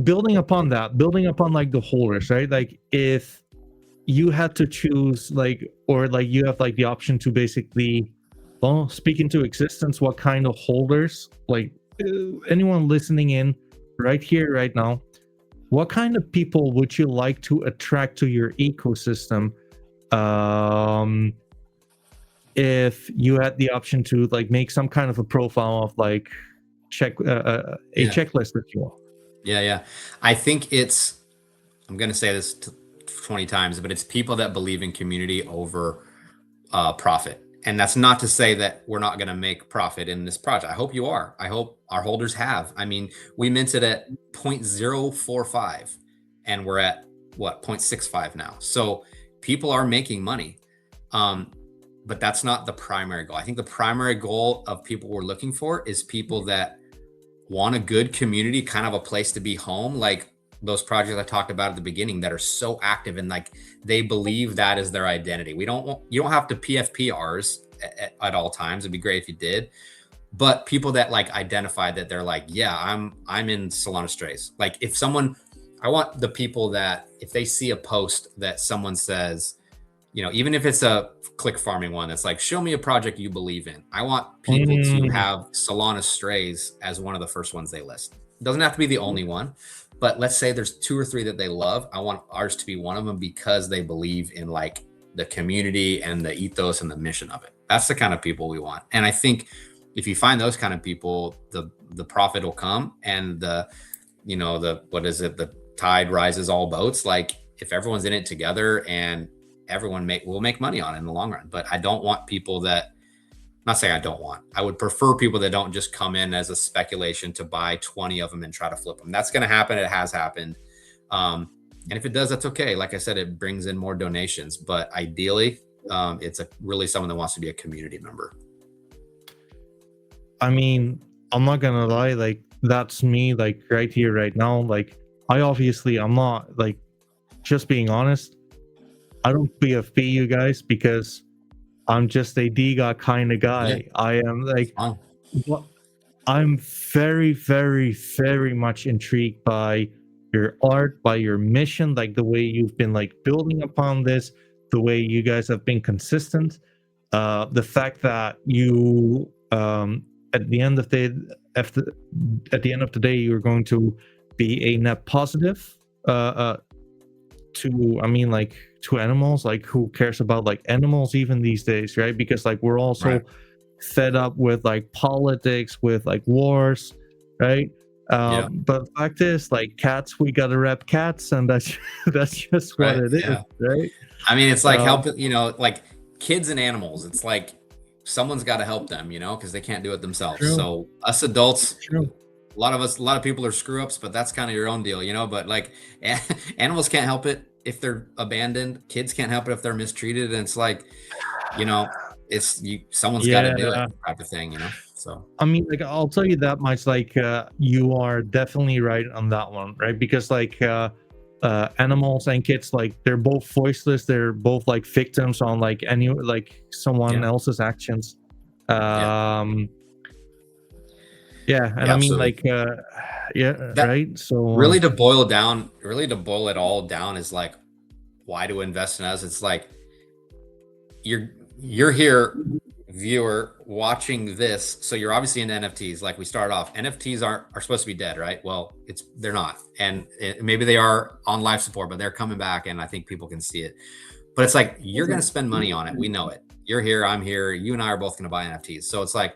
building upon that, building upon like the holders, right? Like if you had to choose like, or like you have like the option to basically, well, speak into existence what kind of holders like anyone listening in right here, right now, what kind of people would you like to attract to your ecosystem? Um, if you had the option to like make some kind of a profile of like a Yeah. checklist, if you will. Yeah. I think I'm going to say this 20 times, but it's people that believe in community over profit. And that's not to say that we're not going to make profit in this project. I hope you are. I hope our holders have. I mean, we minted at 0.045 and we're at what, 0.65 now. So people are making money. But that's not the primary goal. I think the primary goal of people we're looking for is people that want a good community, kind of a place to be home. Like those projects I talked about at the beginning that are so active and like they believe that is their identity. You don't have to PFP ours at all times. It'd be great if you did, but people that like identify that they're like, yeah, I'm in Solana Strays. Like I want the people that if they see a post that someone says, even if it's a click farming one that's like, show me a project you believe in. I want people to have Solana Strays as one of the first ones they list. It doesn't have to be the only one, but let's say there's 2 or 3 that they love. I want ours to be one of them because they believe in like the community and the ethos and the mission of it. That's the kind of people we want. And I think if you find those kind of people, the profit will come and the tide rises all boats. Like if everyone's in it together and everyone will make money on it in the long run. But I don't want people that, not saying I would prefer people that don't just come in as a speculation to buy 20 of them and try to flip them. That's going to happen. It has happened. And if it does, that's okay. Like I said, it brings in more donations, but ideally it's really someone that wants to be a community member. I mean, I'm not gonna lie, like that's me, like right here, right now. Like I'm not like, just being honest, I don't PFP you guys because I'm just a DGA kind of guy. Yeah, I am like, fun. I'm very, very, very much intrigued by your art, by your mission, like the way you've been like building upon this, the way you guys have been consistent, the fact that you at the end of after at the end of the day you're going to be a net positive to, I mean, like to animals. Like who cares about like animals even these days, right? Because like we're also Right. fed up with like politics, with like wars, right? Yeah. But the fact is, like cats, we gotta rep cats, and that's that's just what Right. it is, Yeah. right? I mean, it's like um, helping, like kids and animals. It's like someone's got to help them, because they can't do it themselves. true, So us adults, true. a lot of people are screw ups, but that's kind of your own deal, But like animals can't help it if they're abandoned. Kids can't help it if they're mistreated. And it's like, you know, someone's got to do it Yeah, type of thing, So I mean, like I'll tell you that much. Like you are definitely right on that one, right? Because like animals and kids, like they're both voiceless. They're both like victims on like someone yeah, else's actions. yeah, Um, yeah, and yeah, I mean, absolutely. like yeah, That right. So really to boil it all down is like, why to invest in us? It's like, you're here, viewer, watching this, so you're obviously into NFTs. Like we started off, NFTs are supposed to be dead, right? Well, they're not, and maybe they are on life support, but they're coming back, and I think people can see it. But it's like you're going to spend money on it. We know it. You're here, I'm here. You and I are both going to buy NFTs. So it's like,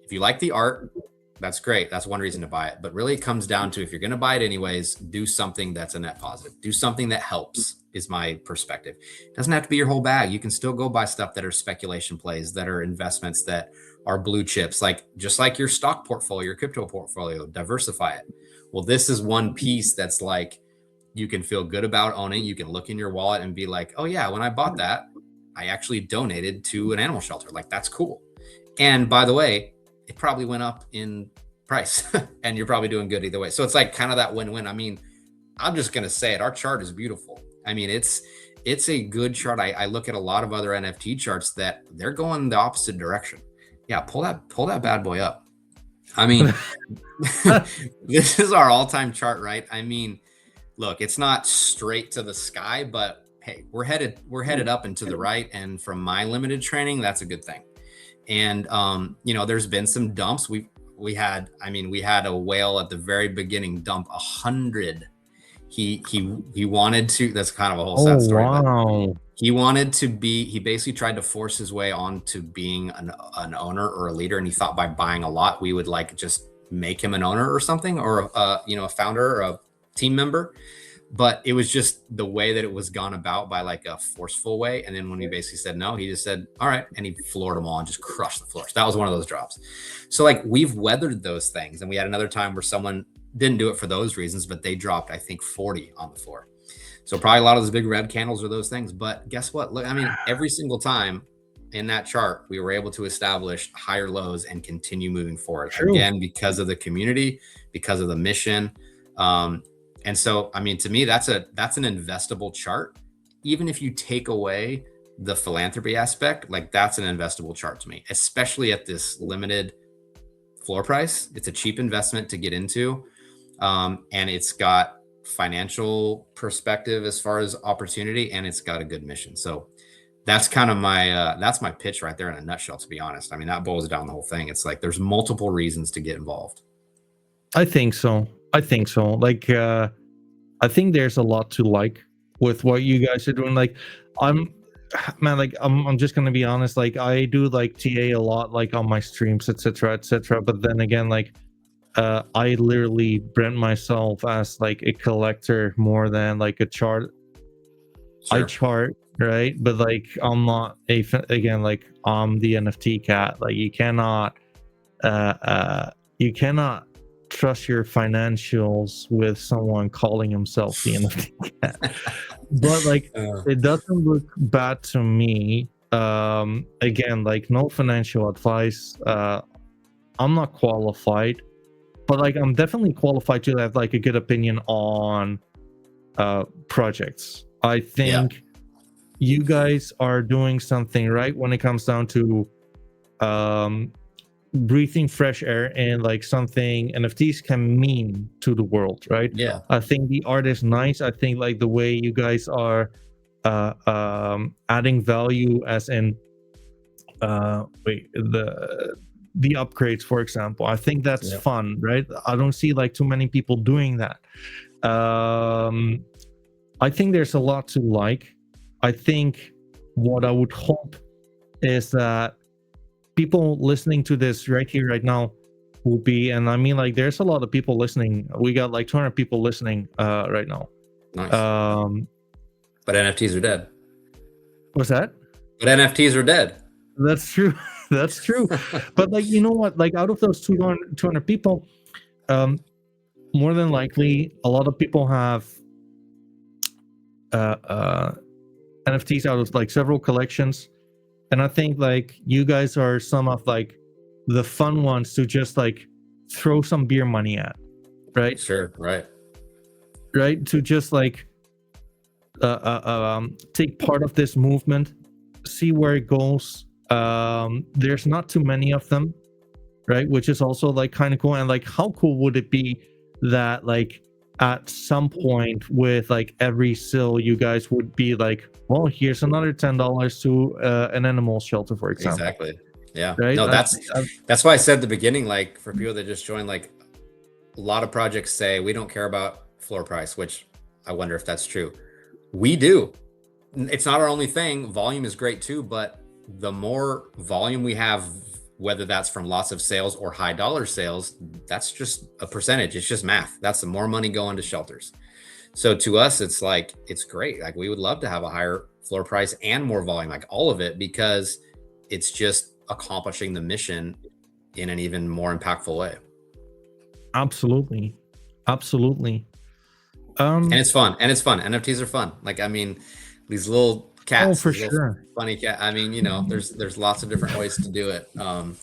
if you like the art, that's great. That's one reason to buy it. But really, it comes down to, if you're going to buy it anyways, do something that's a net positive. Do something that helps, is my perspective. It doesn't have to be your whole bag. You can still go buy stuff that are speculation plays, that are investments, that are blue chips, like just like your stock portfolio, your crypto portfolio, diversify it. Well, this is one piece that's like, you can feel good about owning. You can look in your wallet and be like, oh yeah, when I bought that, I actually donated to an animal shelter. Like, that's cool. And by the way, it probably went up in price and you're probably doing good either way. So it's like kind of that win-win. I mean, I'm just going to say it. Our chart is beautiful. I mean, it's a good chart. I look at a lot of other NFT charts that they're going the opposite direction. Yeah. Pull that bad boy up. I mean, this is our all-time chart, right? I mean, look, it's not straight to the sky, but hey, we're headed up and to the right. And from my limited training, that's a good thing. And there's been some dumps. we had a whale at the very beginning dump 100. He wanted to, that's kind of a whole Oh, sad story, but wow. he basically tried to force his way on to being an owner or a leader. And he thought by buying a lot, we would like just make him an owner or something, or a founder or a team member. But it was just the way that it was gone about, by like a forceful way. And then when we basically said no, he just said, all right. And he floored them all and just crushed the floors. That was one of those drops. So like we've weathered those things. And we had another time where someone didn't do it for those reasons, but they dropped, I think, 40 on the floor. So probably a lot of those big red candles are those things. But guess what? Look, I mean, every single time in that chart, we were able to establish higher lows and continue moving forward. True. Again, because of the community, because of the mission. And so, I mean, to me, that's an investable chart. Even if you take away the philanthropy aspect, like that's an investable chart to me, especially at this limited floor price. It's a cheap investment to get into. And it's got financial perspective as far as opportunity, and it's got a good mission. So that's kind of that's my pitch right there in a nutshell, to be honest. I mean, that boils down the whole thing. It's like there's multiple reasons to get involved. I think so. Like, I think there's a lot to like with what you guys are doing. Like, I'm just gonna be honest. Like, I do like TA a lot, like on my streams, etc., etc. But then again, like, I literally brand myself as like a collector more than like a chart. Sure. I chart, right? But like, I'm not again, like, I'm the NFT cat. Like, you cannot trust your financials with someone calling himself the NFT cat. But like, it doesn't look bad to me. Again, like, no financial advice. I'm not qualified, but like, I'm definitely qualified to have like a good opinion on projects. I think you guys are doing something right when it comes down to breathing fresh air and like something NFTs can mean to the world, right? Yeah. I think the art is nice. I think like the way you guys are adding value, as in the upgrades, for example. I think that's fun, right? I don't see like too many people doing that. I think there's a lot to like. I think what I would hope is that people listening to this right here, right now, will be, and I mean, like, there's a lot of people listening. We got like 200 people listening right now. Nice. But NFTs are dead. What's that? But NFTs are dead. That's true. That's true. But like, you know what? Like, out of those 200 people, more than likely, a lot of people have NFTs out of like several collections. And I think like you guys are some of like the fun ones to just like throw some beer money at, right? Sure, right. Right, to just like take part of this movement, see where it goes. There's not too many of them, right? Which is also like kind of cool. And like, how cool would it be that like at some point with like every sale, you guys would be like, well, here's another $10 to an animal shelter, for example. Exactly. Yeah. Right? No, that's why I said at the beginning, like, for people that just joined, like, a lot of projects say we don't care about floor price, which I wonder if that's true. We do. It's not our only thing. Volume is great too, but the more volume we have, whether that's from lots of sales or high dollar sales, that's just a percentage. It's just math. That's the more money going to shelters. So to us, it's like, it's great. Like, we would love to have a higher floor price and more volume, like all of it, because it's just accomplishing the mission in an even more impactful way. Absolutely. And it's fun. NFTs are fun. Like, I mean, these little cats, for sure, funny cat. I mean, you know, there's lots of different ways to do it.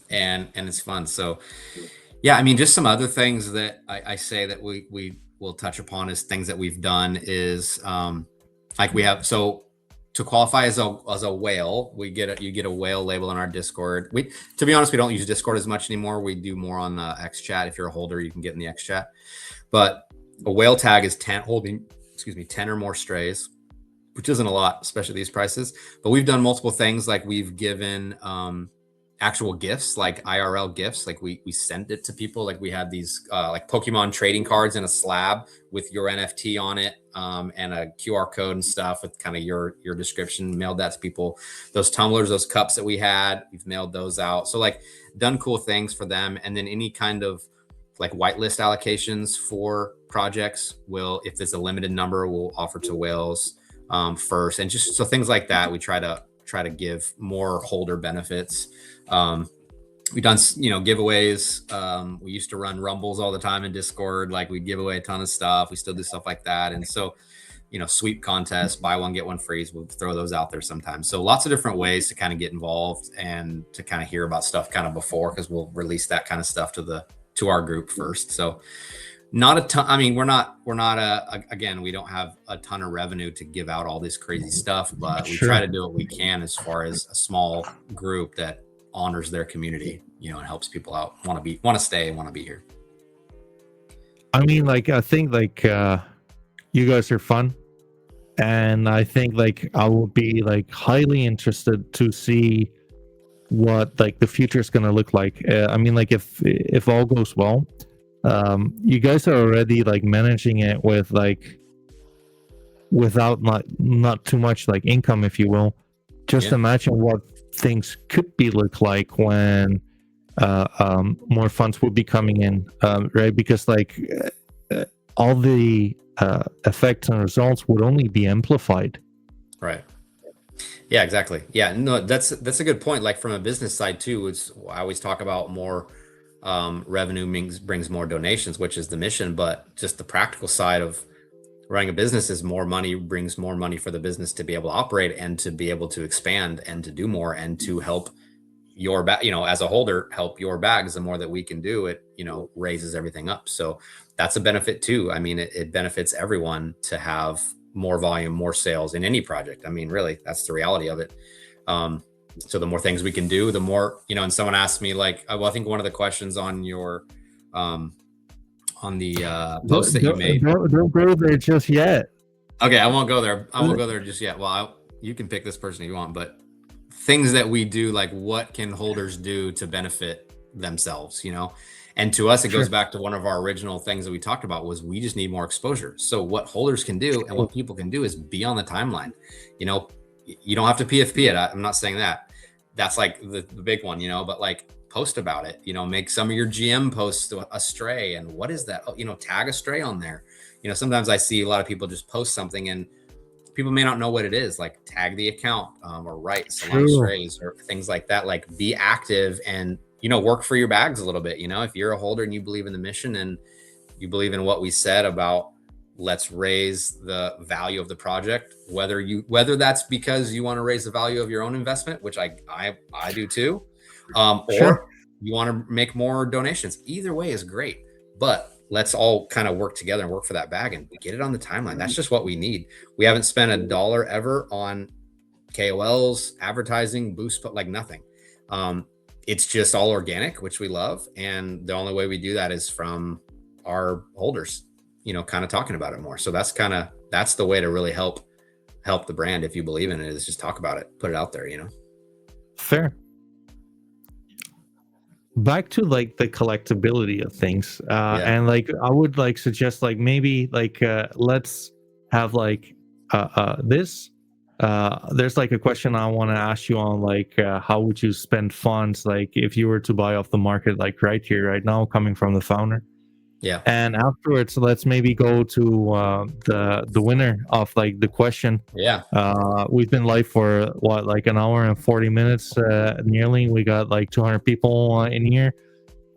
And it's fun. So yeah, I mean, just some other things that I say that we will touch upon is things that we've done is like, we have, so to qualify as a whale, you get a whale label on our Discord. To be honest, we don't use Discord as much anymore. We do more on X chat. If you're a holder, you can get in the X chat. But a whale tag is 10 or more strays, which isn't a lot, especially these prices. But we've done multiple things. Like, we've given actual gifts, like IRL gifts. Like we sent it to people. Like we had these like Pokemon trading cards in a slab with your NFT on it, and a QR code and stuff with kind of your description. Mailed that to people. Those tumblers, those cups that we had, we've mailed those out. So like done cool things for them. And then any kind of like whitelist allocations for projects will, if there's a limited number, we'll offer to whales first. And just so things like that, we try to give more holder benefits. We've done, giveaways. We used to run rumbles all the time in Discord. Like we'd give away a ton of stuff. We still do stuff like that. And so, sweep contests, buy one, get one free. We'll throw those out there sometimes. So lots of different ways to kind of get involved and to kind of hear about stuff kind of before, because we'll release that kind of stuff to our group first. So not a ton. I mean, we're not again, we don't have a ton of revenue to give out all this crazy stuff, but we try to do what we can as far as a small group that honors their community, and helps people out, want to stay and want to be here. I mean, like, I think like you guys are fun, and I think like I would be like highly interested to see what like the future is going to look like. I mean, like if all goes well, you guys are already like managing it with like without not too much like income, if you will. Just imagine what things could look like when more funds will be coming in, right? Because like all the effects and results would only be amplified. Right. Yeah, exactly. Yeah, no, that's a good point. Like from a business side too, I always talk about more revenue brings more donations, which is the mission, but just the practical side of running a business is more money brings more money for the business to be able to operate and to be able to expand and to do more and to help your bag, as a holder, help your bags. The more that we can do, it, raises everything up. So that's a benefit too. I mean, it benefits everyone to have more volume, more sales in any project. I mean, really, that's the reality of it. So the more things we can do, the more, and someone asked me like, well, I think one of the questions on your, on the post that you made. Don't go there just yet. Okay, I won't go there. I won't go there just yet. Well, you can pick this person if you want, but things that we do, like what can holders do to benefit themselves, And to us, it goes back to one of our original things that we talked about was we just need more exposure. So what holders can do and what people can do is be on the timeline. You don't have to PFP it. I'm not saying that. That's like the big one, but like post about it, make some of your GM posts a stray. And what is that? Tag a stray on there. Sometimes I see a lot of people just post something and people may not know what it is, like tag the account or write Solana strays or things like that. Like be active and, work for your bags a little bit. If you're a holder and you believe in the mission and you believe in what we said about let's raise the value of the project, whether that's because you want to raise the value of your own investment, which I do too, or you want to make more donations. Either way is great, but let's all kind of work together and work for that bag and get it on the timeline. That's just what we need. We haven't spent $1 ever on KOLs, advertising, boost, but like nothing. It's just all organic, which we love. And the only way we do that is from our holders, kind of talking about it more. So that's the way to really help the brand. If you believe in it, is just talk about it, put it out there, Fair. Back to like the collectability of things, and like I would like suggest like maybe like let's have like this. There's like a question I want to ask you on like how would you spend funds like if you were to buy off the market like right here right now coming from the founder. Yeah. And afterwards, let's maybe go to the winner of like the question. Yeah. We've been live for what, like an hour and 40 minutes nearly. We got like 200 people in here.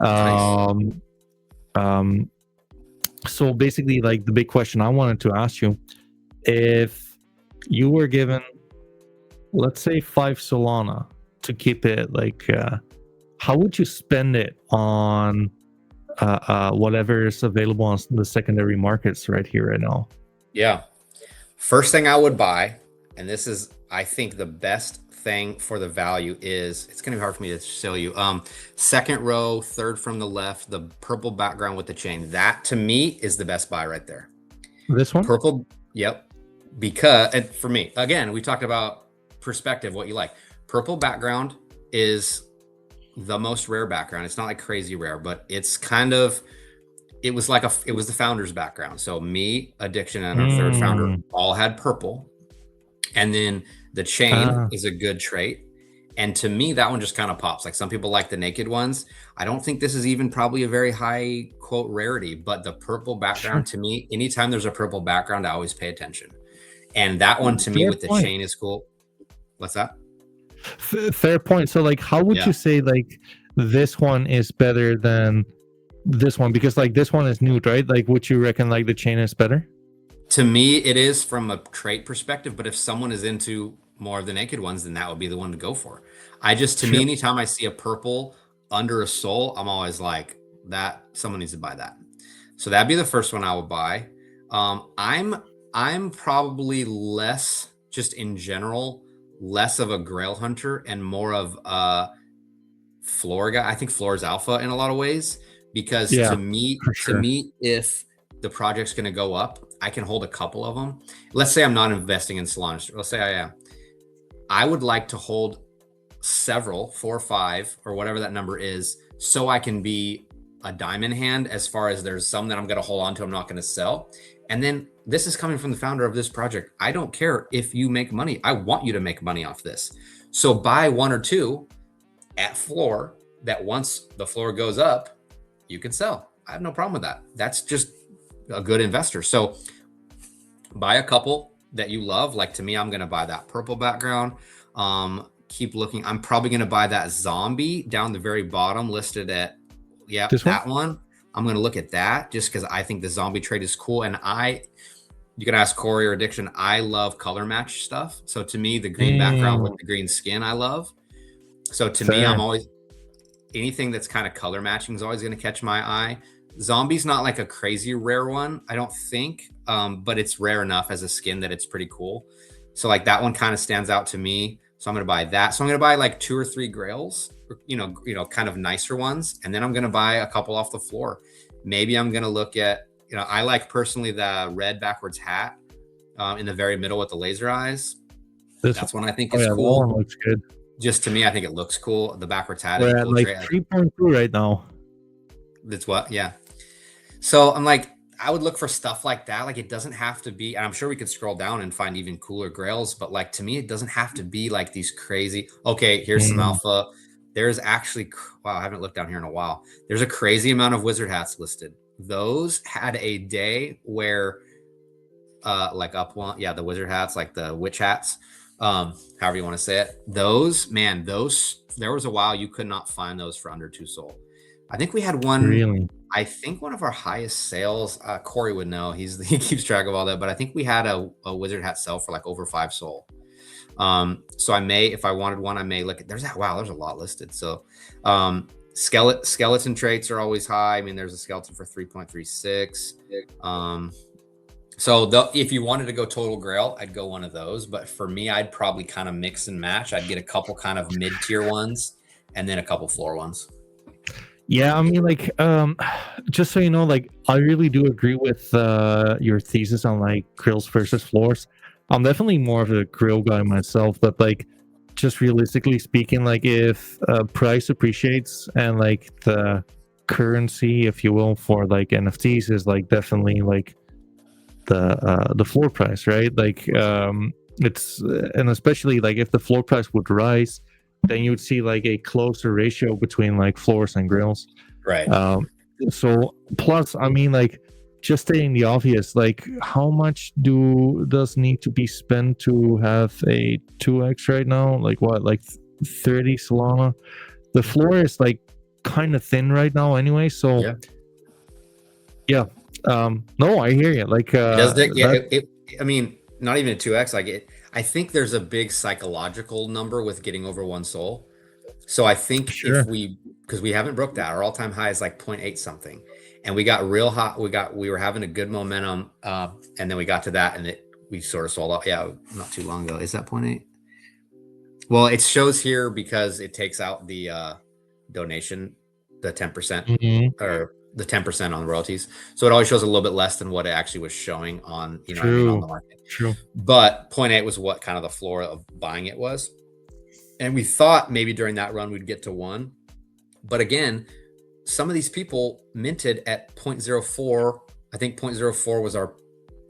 Nice. So basically, like the big question I wanted to ask you, if you were given, let's say 5 Solana to keep it, like how would you spend it on whatever is available on the secondary markets right here right now? Yeah. First thing I would buy, and this is I think the best thing for the value, is it's going to be hard for me to show you. Second row, third from the left, the purple background with the chain. That to me is the best buy right there. This one? Purple. Yep. Because, and for me, again, we talked about perspective, what you like. Purple background is the most rare background. It's not like crazy rare, but it's kind of, it was the founder's background. So me, Addiction, and our third founder Mm. all had purple. And then the chain Ah, is a good trait. And to me, that one just kind of pops. Like some people like the naked ones. I don't think this is even probably a very high quote rarity, but the purple sure. background to me, anytime there's a purple background, I always pay attention. And that one to me Fair with the point. chain is cool. What's that? Fair point. So like, how would you Yeah. say like this one is better than this one? Because like this one is nude, right? Like, would you reckon like the chain is better? To me, it is from a trait perspective, but if someone is into more of the naked ones, then that would be the one to go for. To me, Sure. anytime I see a purple under a soul, I'm always like, that someone needs to buy that. So that'd be the first one I would buy. I'm probably less, just in general, less of a grail hunter and more of a floor guy. I think floor is alpha in a lot of ways because Yeah, for to sure. me, if the project's going to go up, I can hold a couple of them. Let's say I'm not investing in Solana. Let's say I am. I would like to hold several, 4 or 5, or whatever that number is, so I can be a diamond hand as far as there's some that I'm going to hold on to, I'm not going to sell. And then this is coming from the founder of this project. I don't care if you make money. I want you to make money off this. So buy 1 or 2 at floor that once the floor goes up, you can sell. I have no problem with that. That's just a good investor. So buy a couple that you love. Like to me, I'm going to buy that purple background. Keep looking. I'm probably going to buy that zombie down the very bottom listed at, yeah, This one? that one. I'm going to look at that just because I think the zombie trade is cool. And you can ask Corey or Addiction. I love color match stuff. So to me, the green background with Mm, the green skin, I love. So to me, I'm fair. always, anything that's kind of color matching is always going to catch my eye. Zombie's not like a crazy rare one, I don't think, but it's rare enough as a skin that it's pretty cool. So like that one kind of stands out to me. So I'm going to buy that. So I'm going to buy like 2 or 3 grails, kind of nicer ones, and then I'm going to buy a couple off the floor. Maybe I'm going to look at, I like personally the red backwards hat in the very middle with the laser eyes. This one. That's one I think Oh is yeah, that one cool. looks good. Just to me, I think it looks cool. The backwards hat is a We're at cool like trait. 3.2 right now. That's what, yeah. So I'm like, I would look for stuff like that. Like it doesn't have to be, and I'm sure we could scroll down and find even cooler grails, but like to me, it doesn't have to be like these crazy. Okay, here's some Mm, alpha. There's actually, wow, I haven't looked down here in a while. There's a crazy amount of wizard hats listed. Those had a day where like up one, yeah, the wizard hats, like the witch hats, however you want to say it. Those, man, those, there was a while you could not find those for under 2 soul. I think we had one. really? I think one of our highest sales, Corey would know. He keeps track of all that, but I think we had a wizard hat sell for like over 5 soul. So I may, if I wanted one, I may look at. There's that. Wow, there's a lot listed. So, skeleton traits are always high. I mean, there's a skeleton for 3.36. So if you wanted to go total grail, I'd go one of those. But for me, I'd probably kind of mix and match. I'd get a couple kind of mid-tier ones and then a couple floor ones. Yeah, I mean, like, just so you know, like, I really do agree with your thesis on like grills versus floors. I'm definitely more of a grill guy myself, but like, just realistically speaking, like, if price appreciates and like the currency, if you will, for like NFTs is like definitely like the floor price, right? Like, it's and especially like if the floor price would rise, then you would see like a closer ratio between like floors and grills. Right. Um, so plus, I mean, like, just stating the obvious, like, how much does need to be spent to have a 2x right now? Like what, like 30 Solana? The floor is like kind of thin right now anyway. So Yeah. yeah, no, I hear you. Like It does. Yeah. that. I mean, not even a 2x. Like it. I think there's a big psychological number with getting over 1 soul. So I think Sure. because we haven't broke that, our all-time high is like 0.8 something, and we got real hot. We were having a good momentum, and then we got to that, and we sort of sold out. Yeah, not too long ago. Is that 0.8? Well, it shows here because it takes out the donation, the 10% Mhm. or the 10% on royalties. So it always shows a little bit less than what it actually was showing on, what I mean, on True. the market. True. But 0.8 was what kind of the floor of buying it was. And we thought maybe during that run we'd get to 1. But again, some of these people minted at 0.04. I think 0.04 was our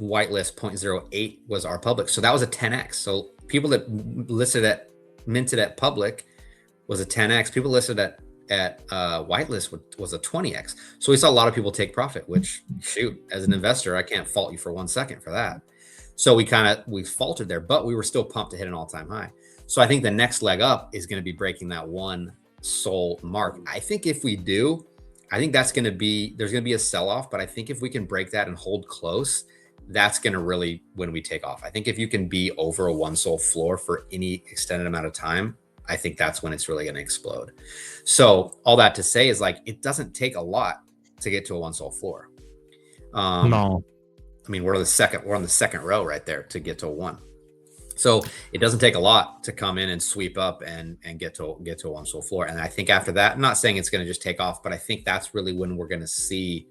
whitelist, 0.08 was our public. So that was a 10x. So people that minted at public was a 10x. People listed at whitelist was a 20x. So we saw a lot of people take profit, which, shoot, as an investor, I can't fault you for 1 second for that. So we faltered there, but we were still pumped to hit an all-time high. So I think the next leg up is going to be breaking that one SOL mark. I think if we do, I think there's going to be a sell-off, but I think if we can break that and hold close, that's going to really, when we take off. I think if you can be over a 1 SOL floor for any extended amount of time, I think that's when it's really going to explode. So all that to say is, like, it doesn't take a lot to get to a 1 SOL floor. No. I mean, we're on the second row right there to get to a 1. So it doesn't take a lot to come in and sweep up and get to a 1 SOL floor. And I think after that, I'm not saying it's going to just take off, but I think that's really when we're going to see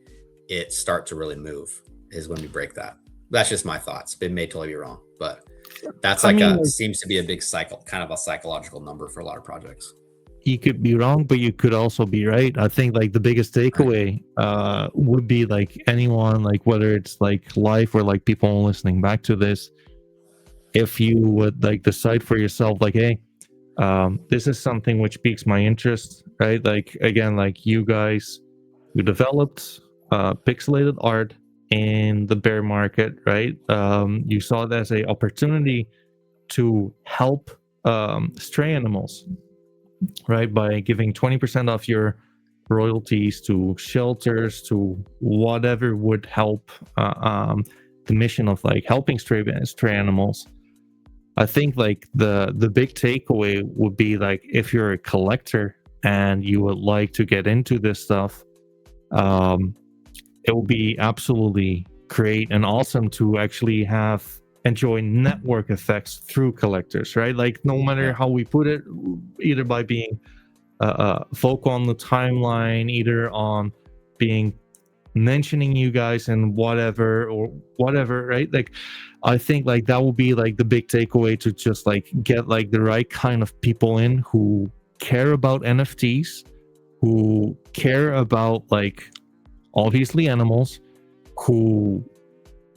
it start to really move, is when we break that. That's just my thoughts. It may totally be wrong, but that's seems to be a big cycle, kind of a psychological number for a lot of projects. You could be wrong, but you could also be right. I think like the biggest takeaway would be like anyone, like whether it's like live or like people listening back to this, if you would like decide for yourself, like, hey, this is something which piques my interest, right? Like, again, like you guys, you developed pixelated art in the bear market, right? You saw it as a opportunity to help stray animals, right? By giving 20% off your royalties to shelters, to whatever would help the mission of like helping stray animals. I think like the big takeaway would be like, if you're a collector and you would like to get into this stuff, it will be absolutely great and awesome to actually enjoy network effects through collectors, right? Like, no matter how we put it, either by being vocal on the timeline, either on being mentioning you guys and whatever, right? Like, I think like that will be like the big takeaway, to just like get like the right kind of people in who care about NFTs, who care about like obviously animals, who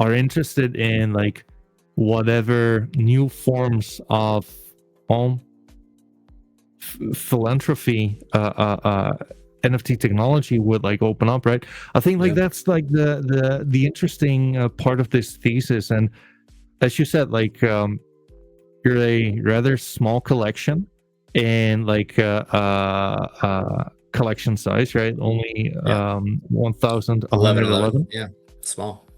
are interested in like whatever new forms of philanthropy NFT technology would like open up, right? I think like that's like the interesting part of this thesis. And as you said, like you're a rather small collection and like collection size, right? Only 1,111. Yeah, small.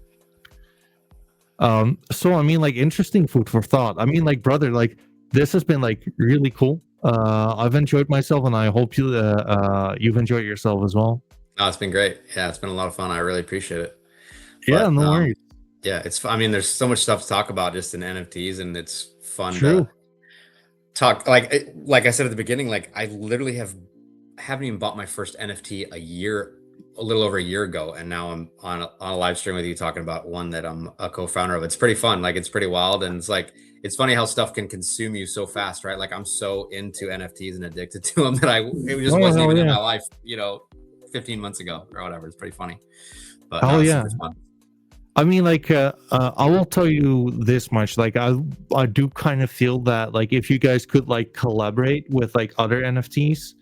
So I mean, like, interesting food for thought. I mean, like, brother, like, this has been like really cool. I've enjoyed myself, and I hope you've enjoyed yourself as well. No, it's been great. Yeah, it's been a lot of fun. I really appreciate it. Yeah, no worries. Yeah, I mean, there's so much stuff to talk about just in NFTs, and it's fun to talk. Like I said at the beginning, like, I literally haven't even bought my first NFT a little over a year ago, and now I'm on a live stream with you talking about one that I'm a co-founder of. It's pretty fun. Like, it's pretty wild, and it's like, it's funny how stuff can consume you so fast, right? Like, I'm so into NFTs and addicted to them that it just wasn't even in my life, 15 months ago or whatever. It's pretty funny. But super fun. I mean, like, I will tell you this much. Like, I do kind of feel that, like, if you guys could like collaborate with like other NFTs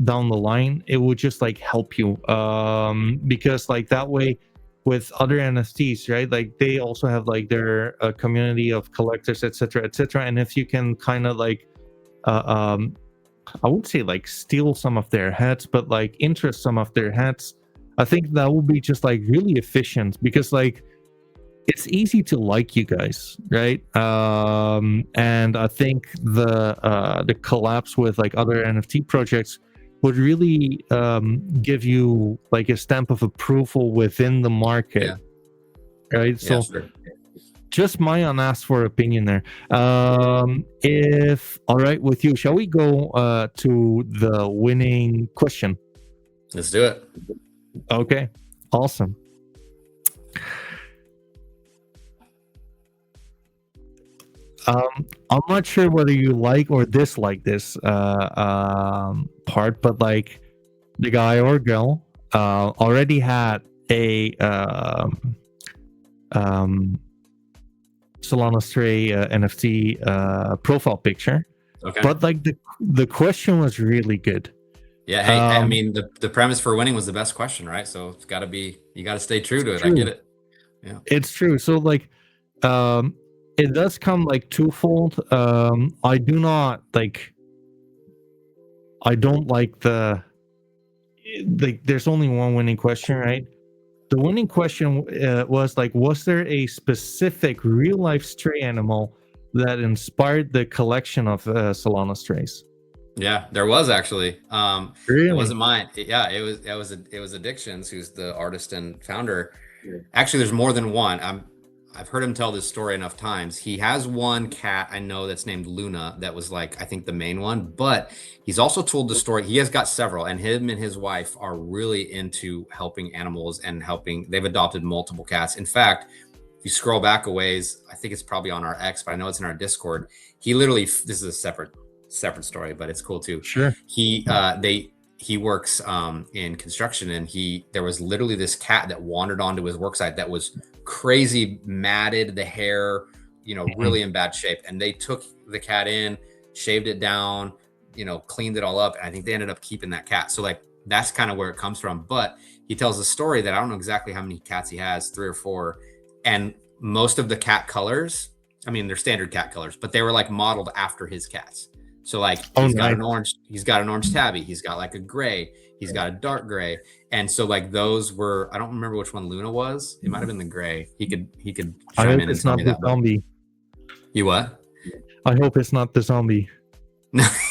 down the line, it would just like help you, because like that way with other NFTs, right, like they also have like their community of collectors, etc., and if you can kind of like I would say like steal some of their heads, but like interest some of their heads, I think that will be just like really efficient, because like it's easy to like you guys, right? And I think the collapse with like other NFT projects would really give you like a stamp of approval within the market, right? So just my unasked for opinion there. If all right with you, shall we go to the winning question? Let's do it. Okay, awesome. I'm not sure whether you like or dislike this part, but like, the guy or girl already had a Solana Stray NFT profile picture, Okay. but like the question was really good. Yeah. Hey, I mean, the premise for winning was the best question, right? So it's got to be, you got to stay true to it. I true. get it. Yeah. It's true. So like, it does come like twofold. I do not like. I don't like there's only one winning question, right? The winning question was like, was there a specific real life stray animal that inspired the collection of Solana strays? Yeah, there was actually. It Really? wasn't mine. Yeah, it was Addictions, who's the artist and founder. Actually, there's more than one. I've heard him tell this story enough times. He has one cat I know that's named Luna that was like, I think, the main one, but he's also told the story. He has got several, and him and his wife are really into helping animals and helping. They've adopted multiple cats. In fact, if you scroll back a ways, I think it's probably on our X, but I know it's in our Discord. He literally, this is a separate story, but it's cool too. Sure. He works in construction, and there was literally this cat that wandered onto his work site that was crazy matted, the hair, really in bad shape. And they took the cat in, shaved it down, cleaned it all up. And I think they ended up keeping that cat. So like, that's kind of where it comes from. But he tells a story that I don't know exactly how many cats he has, 3 or 4. And most of the cat colors, I mean, they're standard cat colors, but they were like modeled after his cats. So like he's got an orange tabby, he's got like a gray, he's got a dark gray. And so like those were, I don't remember which one Luna was. It might have been the gray. He could I chime hope in and it's tell not me the that. zombie. You what? I hope it's not the zombie.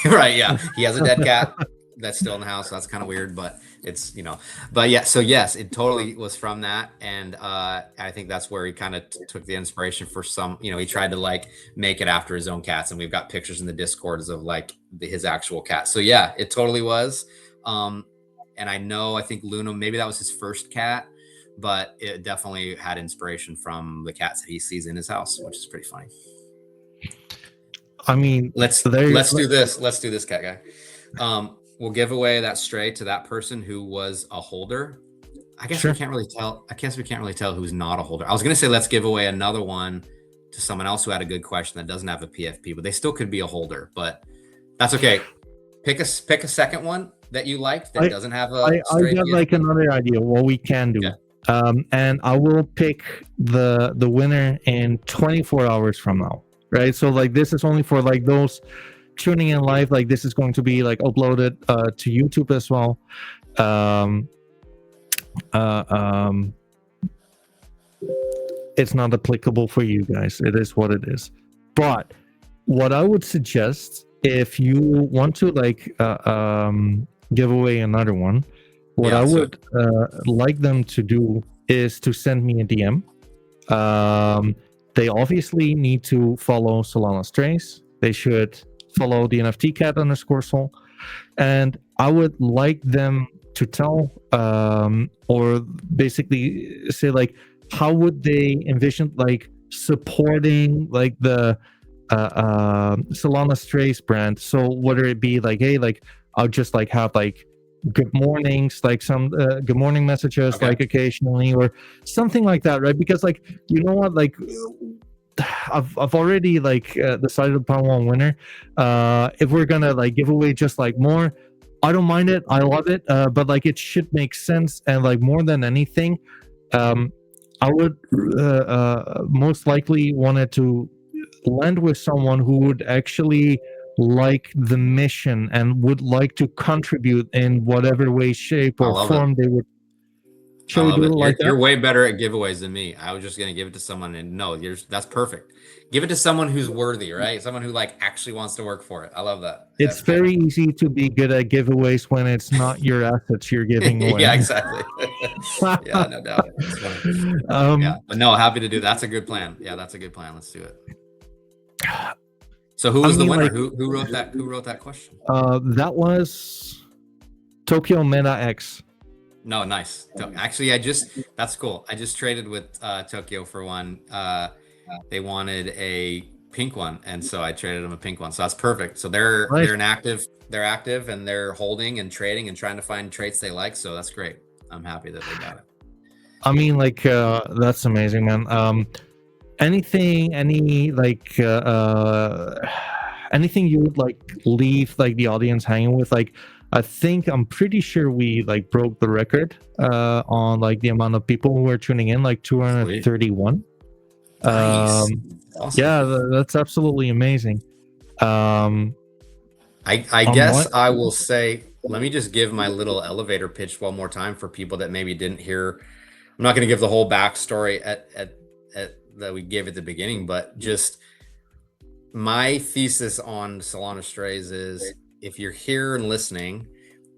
Right, yeah. He has a dead cat that's still in the house, so that's kind of weird, but it's, but yeah, so yes, it totally was from that. And I think that's where he kind of took the inspiration for some, he tried to like make it after his own cats, and we've got pictures in the Discords of like his actual cat. So yeah, it totally was. And I think Luna, maybe that was his first cat, but it definitely had inspiration from the cats that he sees in his house, which is pretty funny. I mean, let's do this, cat guy. We'll give away that stray to that person who was a holder. I guess we can't really tell. I guess we can't really tell who's not a holder. I was going to say, let's give away another one to someone else who had a good question that doesn't have a PFP, but they still could be a holder, but that's okay. Pick a second one that you liked that doesn't have a I got like another idea what we can do. Yeah. And I will pick the winner in 24 hours from now. Right. So like, this is only for like those tuning in live. Like, this is going to be like uploaded to YouTube as well. It's not applicable for you guys. It is what it is. But what I would suggest, if you want to like give away another one, what I would like them to do is to send me a DM. They obviously need to follow Solana Strays. They should follow the NFT cat _soul. And I would like them to tell or basically say like, how would they envision like supporting like the Solana Strays brand? So whether it be like, hey, like I'll just like have like good mornings, like some good morning messages, like occasionally, or something like that, right? Because like, you know what, like I've already like decided upon one winner. If we're gonna like give away just like more, I don't mind it, I love it, but like it should make sense. And like, more than anything, I would most likely wanted to land with someone who would actually like the mission and would like to contribute in whatever way, shape, or form they would. I love it. You're way better at giveaways than me. I was just gonna give it to someone, and no, that's perfect. Give it to someone who's worthy, right? Someone who like actually wants to work for it. I love that. It's very easy to be good at giveaways when it's not your assets you're giving away. Yeah, exactly. Yeah, no doubt. Yeah, but no, happy to do that. That's a good plan. Yeah, that's a good plan. Let's do it. So who was the winner? Like, who wrote that? Who wrote that question? That was Tokyo Meta X. No, nice. Actually, that's cool. I just traded with Tokyo for one. They wanted a pink one, and so I traded him a pink one. So that's perfect. So they're Nice. they're active and they're holding and trading and trying to find traits they like. So that's great. I'm happy that they got it. I mean, like, that's amazing, man. Anything you would like leave like the audience hanging with? Like, I'm pretty sure we like broke the record on like the amount of people who are tuning in, like 231. Nice. Awesome. Yeah, that's absolutely amazing. I guess I will say, let me just give my little elevator pitch one more time for people that maybe didn't hear. I'm not going to give the whole backstory at that we gave at the beginning, but just my thesis on Solana Strays is, if you're here and listening,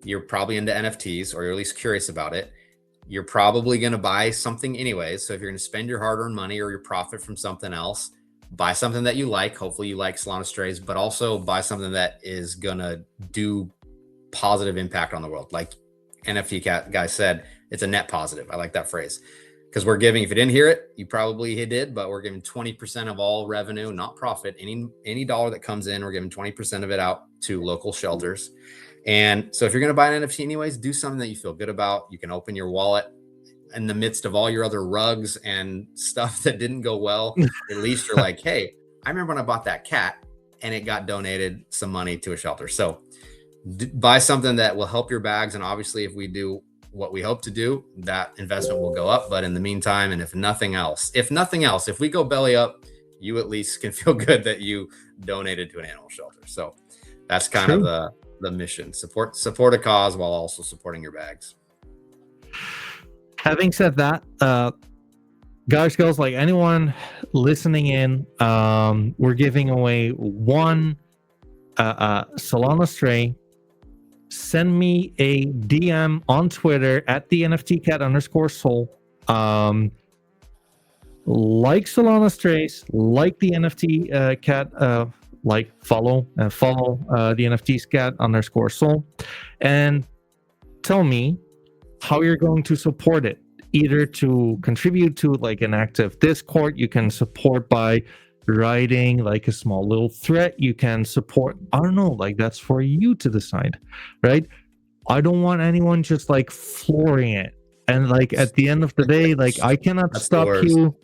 you're probably into NFTs, or you're at least curious about it. You're probably going to buy something anyways. So if you're going to spend your hard-earned money or your profit from something else, buy something that you like. Hopefully you like Solana Strays, but also buy something that is going to do positive impact on the world. Like NFT guy said, it's a net positive. I like that phrase, because we're giving, if you didn't hear it, you probably did, but we're giving 20% of all revenue, not profit. Any dollar that comes in, we're giving 20% of it out to local shelters. And so if you're going to buy an NFT anyways, do something that you feel good about. You can open your wallet in the midst of all your other rugs and stuff that didn't go well. At least you're like, hey, I remember when I bought that cat and it got donated some money to a shelter. So buy something that will help your bags. And obviously, if we do what we hope to do, that investment will go up. But in the meantime, and if nothing else, if we go belly up, you at least can feel good that you donated to an animal shelter. So that's kind of the mission. Support a cause while also supporting your bags. Having said that, guys, girls, like anyone listening in, we're giving away one Solana Stray. Send me a DM on Twitter at the NFTcat_soul. Like Solana Strays, like the NFT cat, follow the NFTs cat_soul, and tell me how you're going to support it. Either to contribute to like an active Discord, you can support by writing like a small little thread. You can support, I don't know, like that's for you to decide, right? I don't want anyone just like flooring it, and like at the end of the day, like I cannot stop you,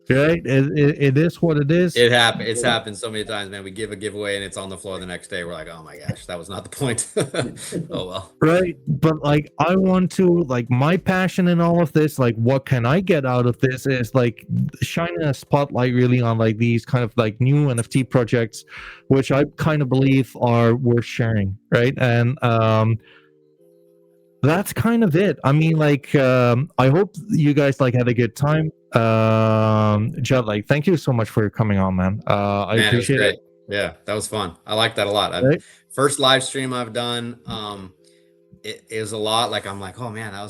right? It is what it is. It's happened so many times, man. We give a giveaway and it's on the floor the next day. We're like, oh my gosh, that was not the point. Oh well. Right, but like I want to, like, my passion in all of this, like what can I get out of this is like shining a spotlight really on like these kind of like new NFT projects, which I kind of believe are worth sharing, right? And that's kind of it. I mean, like, I hope you guys like had a good time. Judd, like, thank you so much for coming on, man. I appreciate it. Yeah, that was fun. I like that a lot. Right? First live stream I've done. It is a lot. Like, I'm like, oh man, that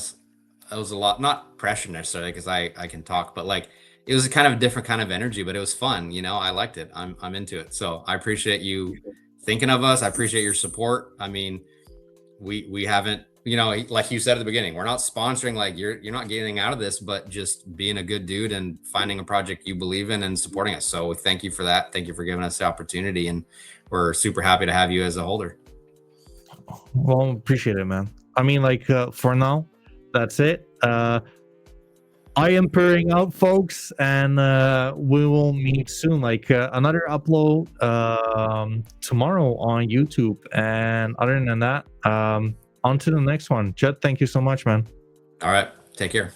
was a lot. Not pressure necessarily, because I can talk, but like it was a kind of a different kind of energy, but it was fun. You know, I liked it. I'm into it. So I appreciate you thinking of us. I appreciate your support. I mean, we haven't, you know, like you said at the beginning, we're not sponsoring, like you're not getting out of this, but just being a good dude and finding a project you believe in and supporting us. So thank you for that. Thank you for giving us the opportunity, and we're super happy to have you as a holder. Well, appreciate it, man. I mean, like, for now, that's it. I am purring out, folks, and we will meet soon. Like, another upload tomorrow on YouTube. And other than that, on to the next one. Judd, thank you so much, man. All right. Take care.